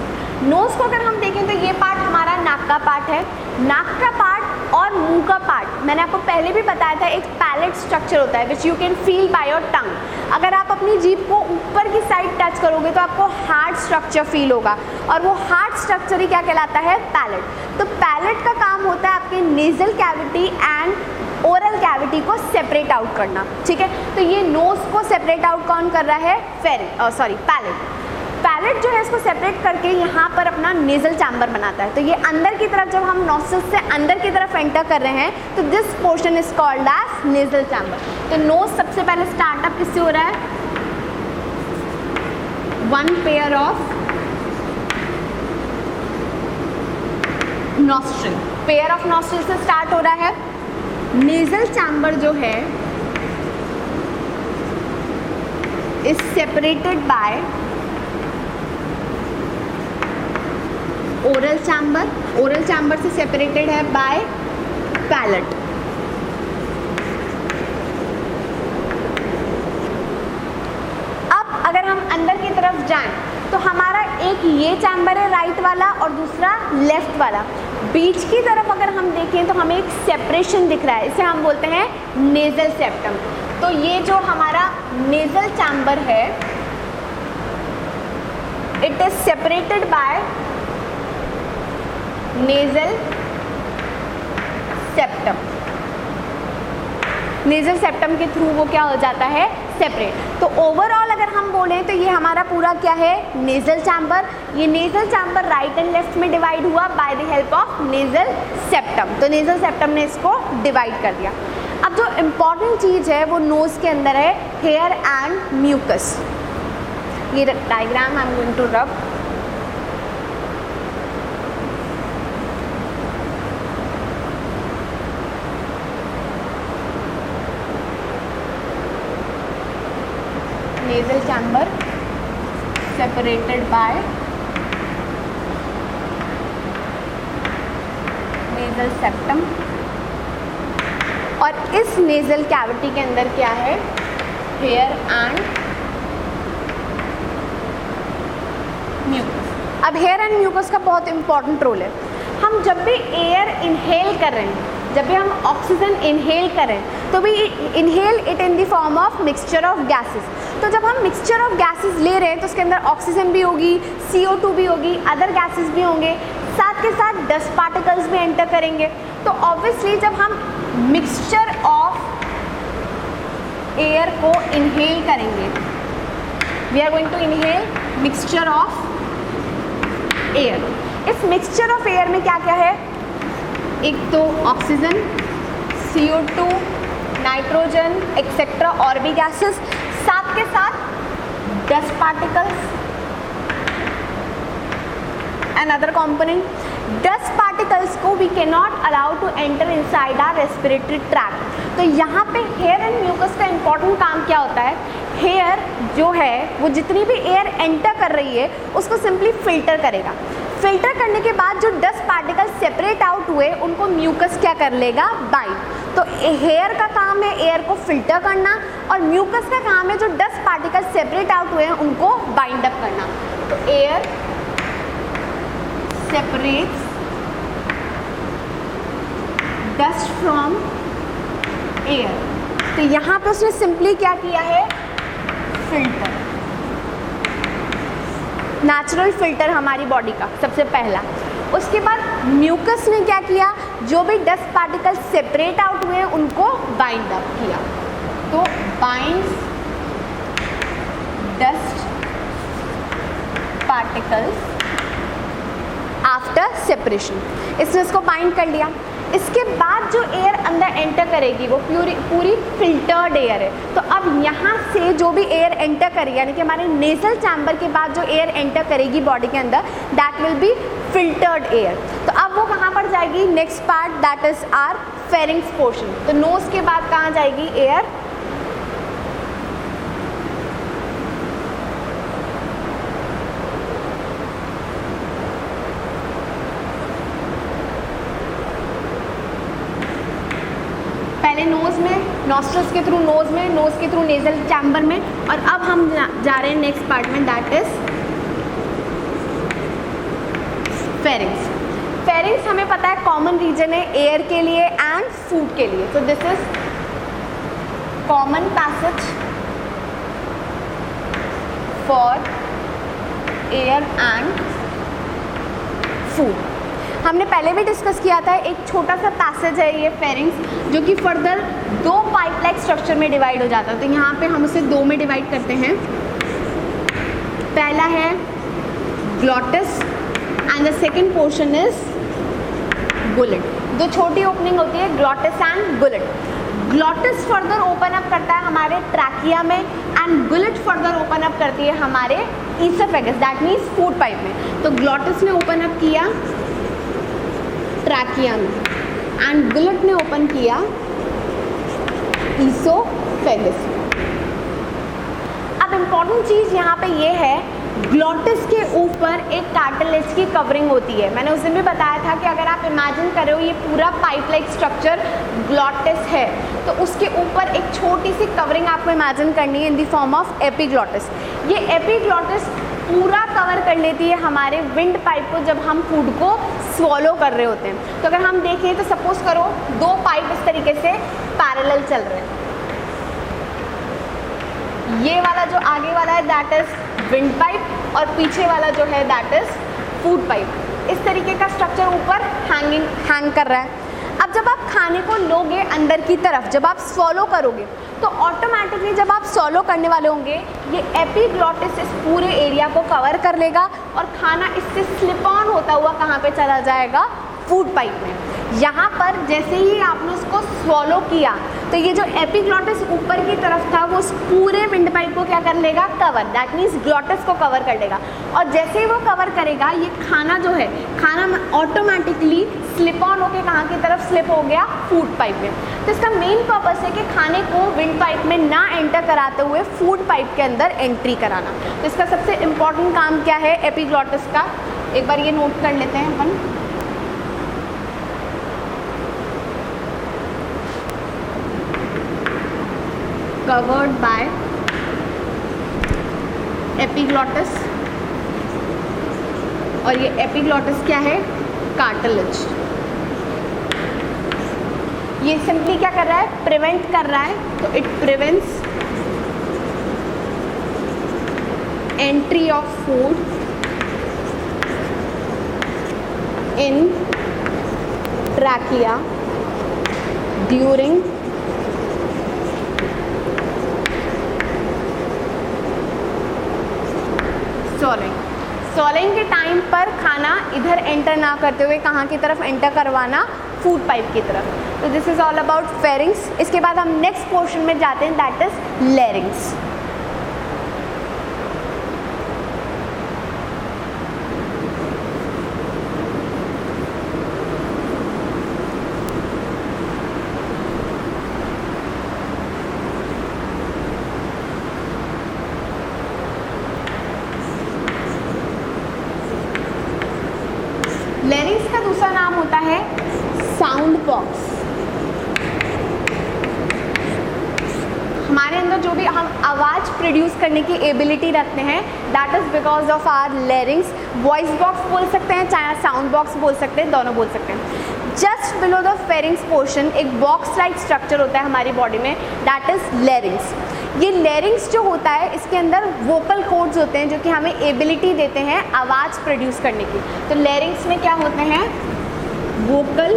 नोज को अगर हम देखें तो ये पार्ट हमारा नाक का पार्ट है। नाक का पार्ट और मुंह का पार्ट मैंने आपको पहले भी बताया था, एक पैलेट स्ट्रक्चर होता है which you can feel by your tongue. अगर आप अपनी जीभ को ऊपर की साइड टच करोगे तो आपको हार्ड स्ट्रक्चर फील होगा, और वो हार्ड स्ट्रक्चर ही क्या कहलाता है, पैलेट। तो पैलेट का काम होता है आपके nasal cavity and oral cavity को सेपरेट आउट करना। ठीक है, तो ये नोज को सेपरेट आउट कौन कर रहा है, पैलेट। पैलेट जो है इसको सेपरेट करके यहाँ पर अपना नेजल चैम्बर बनाता है। तो ये अंदर की तरफ जब हम नोस्ट्रल्स से अंदर की तरफ एंटर कर रहे हैं तो this portion is called as nasal chamber. तो नोज सबसे पहले स्टार्टअप किससे हो रहा है, one pair of nostril. Pair of nostril से स्टार्ट हो रहा है। नेजल चैम्बर जो है is separated by oral chamber से सेपरेटेड है बाय पैलेट। अब अगर हम अंदर की तरफ जाएं तो हमारा एक ये चैम्बर है राइट वाला और दूसरा लेफ्ट वाला। बीच की तरफ अगर हम देखें तो हमें एक सेपरेशन दिख रहा है, इसे हम बोलते हैं नेजल सेप्टम। तो ये जो हमारा नेजल चैम्बर है, it is separated bye nasal septum. Nasal septum के थ्रू वो क्या हो जाता है, सेपरेट। तो ओवरऑल अगर हम बोलें तो ये हमारा पूरा क्या है, नेजल चैम्बर। ये nasal chamber right and left में डिवाइड हुआ by the help of nasal septum. तो नेजल सेप्टम ने इसको डिवाइड कर दिया। अब जो इम्पॉर्टेंट चीज़ है वो नोज के अंदर है, हेयर एंड म्यूकस। ये diagram I am going to rub. nasal chamber separated by nasal septum और इस नेजल कैविटी के अंदर क्या है, हेयर एंड म्यूकस। अब हेयर एंड म्यूकस का बहुत इंपॉर्टेंट रोल है। हम जब भी एयर इनहेल कर रहे हैं, जब भी हम ऑक्सीजन इनहेल करें तो भी inhale it in the form of mixture of gases. तो जब हम मिक्सचर ऑफ गैसेस ले रहे हैं तो उसके अंदर ऑक्सीजन भी होगी, CO2 भी होगी, अदर गैसेस भी होंगे, साथ के साथ डस्ट पार्टिकल्स भी एंटर करेंगे। तो ऑब्वियसली जब हम मिक्सचर ऑफ एयर को इनहेल करेंगे, we are going to inhale mixture of air. इस मिक्सचर ऑफ एयर में क्या क्या है, एक तो ऑक्सीजन, CO2, नाइट्रोजन एक्सेट्रा और भी गैसेस, साथ के साथ dust particles and other component. Dust particles को we can not allow to enter inside our respiratory tract. तो यहाँ पे हेयर एंड म्यूकस का इंपॉर्टेंट काम क्या होता है, हेयर जो है वो जितनी भी एयर एंटर कर रही है उसको सिंपली फिल्टर करेगा। फिल्टर करने के बाद जो डस्ट पार्टिकल सेपरेट आउट हुए उनको म्यूकस क्या कर लेगा, बाइंड। तो हेयर का काम है एयर को फिल्टर करना और म्यूकस का काम है जो डस्ट पार्टिकल सेपरेट आउट हुए हैं उनको बाइंड अप करना। तो air separates dust from air. तो यहाँ पे उसने सिंपली क्या किया है, फिल्टर, नेचुरल फिल्टर हमारी बॉडी का सबसे पहला। उसके बाद म्यूकस ने क्या किया, जो भी डस्ट पार्टिकल सेपरेट आउट हुए हैं उनको बाइंड अप किया। तो binds dust particles after separation, इसने इसको बाइंड कर लिया। इसके बाद जो एयर अंदर एंटर करेगी वो पूरी फिल्टर्ड एयर है। तो अब यहाँ से जो भी एयर एंटर करेगी, यानी कि हमारे नेजल चैम्बर के बाद जो एयर एंटर करेगी बॉडी के अंदर, that will be filtered air. तो अब वो कहाँ पर जाएगी, next part that is our pharynx portion. तो नोज के बाद कहाँ जाएगी एयर, पहले नोज में, नॉस्ट्रल्स के थ्रू नोज में, नोज के थ्रू नेजल चैम्बर में, और अब हम जा रहे हैं नेक्स्ट पार्ट में दैट इज फेरिंग्स। फेरिंग्स हमें पता है कॉमन रीजन है एयर के लिए एंड फूड के लिए। तो this is common passage for air and food. हमने पहले भी डिस्कस किया था, एक छोटा सा पैसेज है ये फेरिंग्स, जो कि फर्दर दो पाइप लाइक स्ट्रक्चर में डिवाइड हो जाता है। तो यहाँ पे हम उसे दो में डिवाइड करते हैं। पहला है glottis and the second portion is gullet. दो छोटी ओपनिंग होती है, glottis and gullet. Glottis further open up करता है हमारे ट्रैकिया में and gullet further open up करती है हमारे oesophagus, that means food pipe में। तो ग्लॉटिस ने ओपन अप किया ट्रैकिया में एंड गुलेट ने ओपन किया ईसोफेगस। अब इम्पॉर्टेंट चीज़ यहाँ पे ये है ग्लॉटिस के ऊपर एक कार्टिलेज की कवरिंग होती है। मैंने उस दिन भी बताया था कि अगर आप इमेजिन करो ये पूरा पाइप लाइक स्ट्रक्चर ग्लॉटिस है, तो उसके ऊपर एक छोटी सी कवरिंग आपको इमेजिन करनी है in the form of epiglottis. ये एपिग्लॉटिस पूरा कवर कर लेती है हमारे विंड पाइप को जब हम फूड को स्वॉलो कर रहे होते हैं। तो अगर हम देखें तो सपोज करो दो पाइप इस तरीके से पैरेलल चल रहे हैं, ये वाला जो आगे वाला है दैट इज विंड पाइप और पीछे वाला जो है दैट इज फूड पाइप। इस तरीके का स्ट्रक्चर ऊपर हैंग कर रहा है। अब जब आप खाने को लोगे अंदर की तरफ, जब आप स्वॉलो करोगे तो ऑटोमेटिकली जब आप स्वॉलो करने वाले होंगे ये एपिग्लॉटिस इस पूरे एरिया को कवर कर लेगा और खाना इससे स्लिप ऑन होता हुआ कहाँ पे चला जाएगा, फूड पाइप में। यहाँ पर जैसे ही आपने उसको स्वॉलो किया तो ये जो एपिग्लॉटिस ऊपर की तरफ था वो उस पूरे विंड पाइप को क्या कर लेगा, कवर, दैट मीन्स ग्लॉटिस को कवर कर लेगा। और जैसे ही वो कवर करेगा ये खाना जो है, खाना ऑटोमेटिकली स्लिप ऑन होकर कहाँ की तरफ स्लिप हो गया, फूड पाइप में। तो इसका मेन पर्पस है कि खाने को विंड पाइप में ना एंटर कराते हुए फूड पाइप के अंदर एंट्री कराना। तो इसका सबसे इम्पॉर्टेंट काम क्या है एपिग्लॉटिस का, एक बार ये नोट कर लेते हैं अपन। covered by epiglottis, और ये epiglottis क्या है, cartilage। ये सिंपली क्या कर रहा है, प्रिवेंट कर रहा है, तो it prevents entry of food in trachea during swallowing के टाइम पर खाना इधर एंटर ना करते हुए कहाँ की तरफ एंटर करवाना, फूड पाइप की तरफ। तो this is all about pharynx. इसके बाद हम नेक्स्ट पोर्शन में जाते हैं दैट इज लैरिंग्स। लैरिंग्स का दूसरा नाम होता है साउंड बॉक्स। हमारे अंदर जो भी हम आवाज़ प्रोड्यूस करने की एबिलिटी रखते हैं that is because of our larynx. Voice box बोल सकते हैं, चाहे साउंड बॉक्स बोल सकते हैं, दोनों बोल सकते हैं। Just below the pharynx portion एक बॉक्स लाइक स्ट्रक्चर होता है हमारी बॉडी में दैट इज़ लैरिंग्स। ये लैरिंग्स जो होता है इसके अंदर वोकल कॉर्ड्स होते हैं जो कि हमें एबिलिटी देते हैं आवाज़ प्रोड्यूस करने की। तो लैरिंग्स में क्या होते हैं, vocal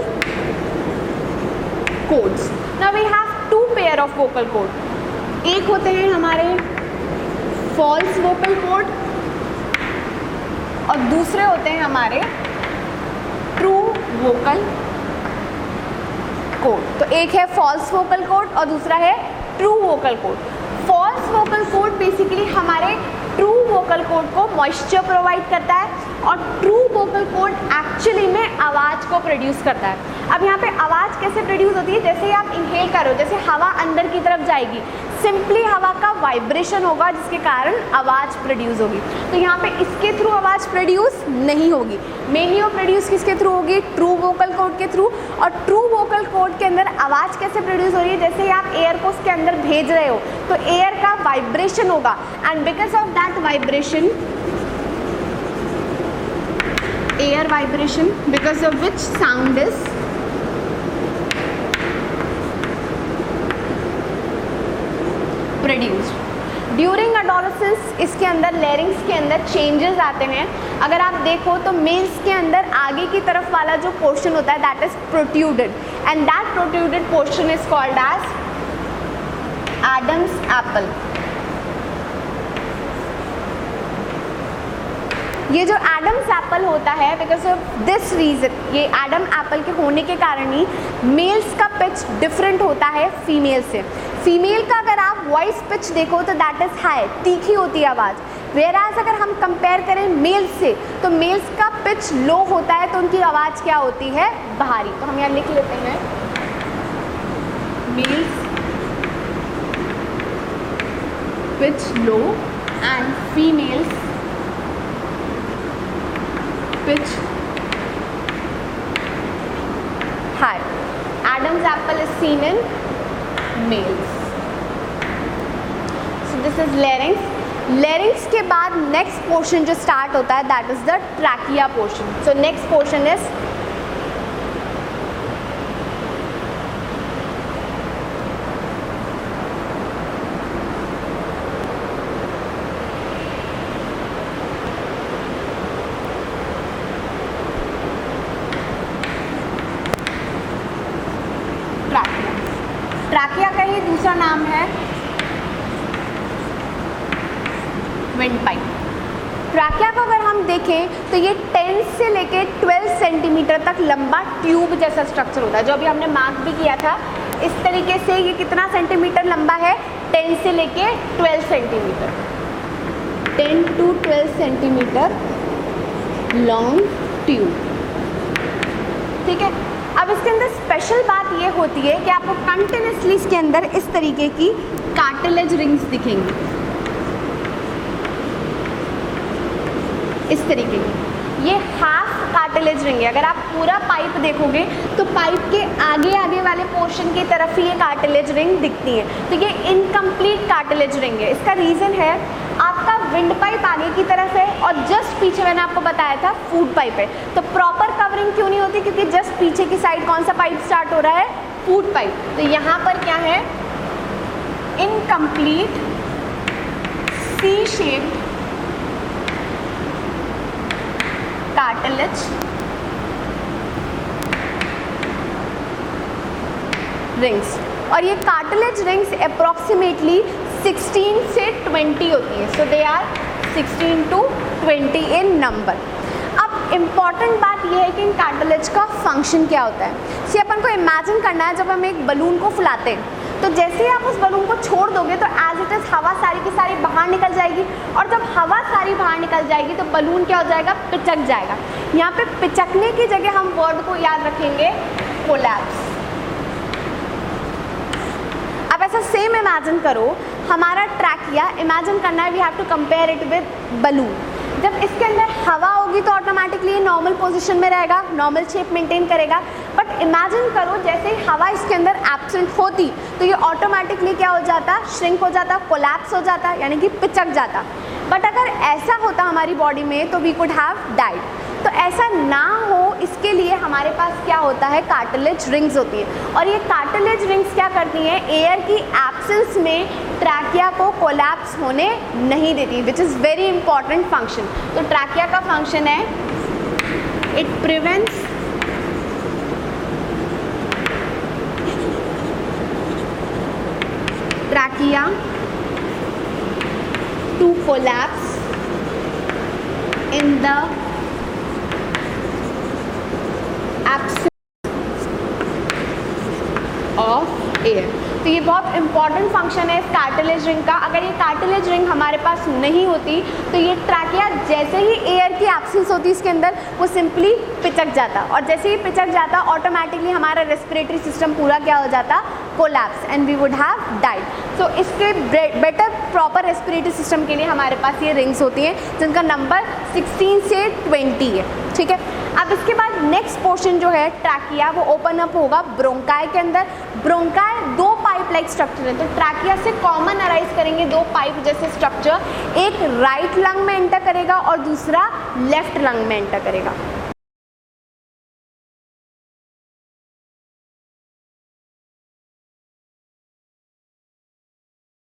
cords. Now we have two pair of vocal cord. एक होते हैं हमारे फॉल्स वोकल कॉर्ड और दूसरे होते हैं हमारे ट्रू वोकल कॉर्ड। तो एक है फॉल्स वोकल कॉर्ड और दूसरा है true vocal cord. False vocal cord basically हमारे ट्रू वोकल कॉर्ड को मॉइस्चर प्रोवाइड करता है और ट्रू वोकल कॉर्ड एक्चुअली में आवाज़ को प्रोड्यूस करता है। अब यहाँ पे आवाज़ कैसे प्रोड्यूस होती है, जैसे ही आप इनहेल करो, जैसे हवा अंदर की तरफ जाएगी, सिंपली हवा का वाइब्रेशन होगा जिसके कारण आवाज़ प्रोड्यूस होगी। तो यहाँ पे इसके थ्रू आवाज़ प्रोड्यूस नहीं होगी, मेनली वो प्रोड्यूस किसके थ्रू होगी, ट्रू वोकल कॉर्ड के थ्रू। और ट्रू वोकल कॉर्ड के अंदर आवाज़ कैसे प्रोड्यूस हो रही है, जैसे ही आप एयर को उसके अंदर भेज रहे हो तो एयर का वाइब्रेशन होगा and because of that vibration, air vibration, because of which sound is produced. During adolescence इसके अंदर लैरिंग्स के अंदर चेंजेस आते हैं। अगर आप देखो तो मेल्स के अंदर आगे की तरफ वाला जो पोर्शन होता है that is protruded and that protruded portion is called as Adam's apple. ये जो एडम्स एप्पल होता है बिकॉज ऑफ दिस रीज़न, ये एडम एप्पल के होने के कारण ही मेल्स का पिच डिफरेंट होता है फीमेल से। फीमेल का अगर आप वॉइस पिच देखो तो दैट इज़ हाई, तीखी होती है आवाज़। वेराज अगर हम कंपेयर करें मेल से तो मेल्स का पिच लो होता है तो उनकी आवाज़ क्या होती है, भारी। तो हम यहाँ लिख लेते हैं males pitch low and females pitch high. Adam's apple is seen in males. So this is larynx. Larynx के बाद next portion जो start होता है that is the trachea portion. So next portion is trachea का ही दूसरा नाम है wind pipe. Trachea को अगर हम देखें तो ये 10 से लेके 12 सेंटीमीटर तक लंबा ट्यूब जैसा स्ट्रक्चर होता है, जो अभी हमने मार्क भी किया था। इस तरीके से ये कितना सेंटीमीटर लंबा है, 10 से लेके 12 centimetre, 10 to 12 centimetre long tube. ठीक है, अब इसके अंदर स्पेशल बात ये होती है कि आपको कंटिन्यूसली इसके अंदर इस तरीके की कार्टिलेज रिंग्स दिखेंगी, इस तरीके की। ये हाफ कार्टिलेज रिंग है। अगर आप पूरा पाइप देखोगे तो पाइप के आगे आगे वाले पोर्शन की तरफ ही ये कार्टिलेज रिंग दिखती है, तो ये इनकम्प्लीट कार्टिलेज रिंग है। इसका रीज़न है आपका विंड पाइप आगे की तरफ है और जस्ट पीछे मैंने आपको बताया था फूड पाइप है। तो प्रॉपर कवरिंग क्यों नहीं होती, क्योंकि जस्ट पीछे की साइड कौन सा पाइप स्टार्ट हो रहा है, फूड पाइप। तो यहाँ पर क्या है, incomplete C shaped cartilage rings. और ये कार्टिलेज रिंग्स अप्रॉक्सीमेटली 16 से 20 होती है। So they are 16 to 20 in number. अब इम्पॉर्टेंट बात यह है कि इन कार्टिलेज का फंक्शन क्या होता है। सी अपन को इमेजिन करना है, जब हम एक बलून को फुलाते हैं तो जैसे ही आप उस बलून को छोड़ दोगे तो एज इट इज़ हवा सारी की सारी बाहर निकल जाएगी, और जब हवा सारी बाहर निकल जाएगी तो बलून क्या हो जाएगा, पिचक जाएगा। यहाँ पे पिचकने की जगह हम वर्ड को याद रखेंगे कोलैप्स। अब ऐसा सेम इमेजिन करो, हमारा ट्रैकिया इमेजिन करना है, we have to compare it with balloon. जब इसके अंदर हवा होगी तो ऑटोमेटिकली नॉर्मल पोजीशन में रहेगा, नॉर्मल शेप मेंटेन करेगा। बट इमेजिन करो जैसे ही हवा इसके अंदर एब्सेंट होती तो ये ऑटोमेटिकली क्या हो जाता, श्रिंक हो जाता, कोलैप्स हो जाता, यानी कि पिचक जाता। बट अगर ऐसा होता हमारी बॉडी में तो वी कुड हैव डाइड। तो ऐसा ना हो इसके लिए हमारे पास क्या होता है, कार्टिलेज रिंग्स होती है। और ये कार्टिलेज रिंग्स क्या करती हैं, एयर की एब्सेंस में ट्रैकिया को कोलैप्स होने नहीं देती, which is very important function. तो ट्रैकिया का फंक्शन है, it prevents trachea to collapse in the off air. तो ये बहुत इंपॉर्टेंट फंक्शन है इस कार्टिलेज रिंग का। अगर ये कार्टिलेज रिंग हमारे पास नहीं होती तो ये ट्रैकिया जैसे ही एयर की एब्सेंस होती इसके अंदर वो सिंपली पिचक जाता, और जैसे ही पिचक जाता ऑटोमेटिकली हमारा रेस्पिरेटरी सिस्टम पूरा क्या हो जाता, collapse, and we would have died. So इसके बेटर प्रॉपर रेस्पिरेटरी सिस्टम के लिए हमारे पास ये रिंग्स होती हैं जिनका नंबर 16 से 20 है। ठीक है, अब इसके बाद नेक्स्ट पोर्शन जो है ट्रैकिया वो ओपन अप होगा ब्रोंकाई के अंदर। ब्रोंकाई दो पाइप लाइक स्ट्रक्चर है, तो ट्रैकिया से कॉमन अराइज करेंगे दो पाइप जैसे स्ट्रक्चर, एक राइट लंग में एंटर करेगा और दूसरा लेफ्ट लंग में एंटर करेगा।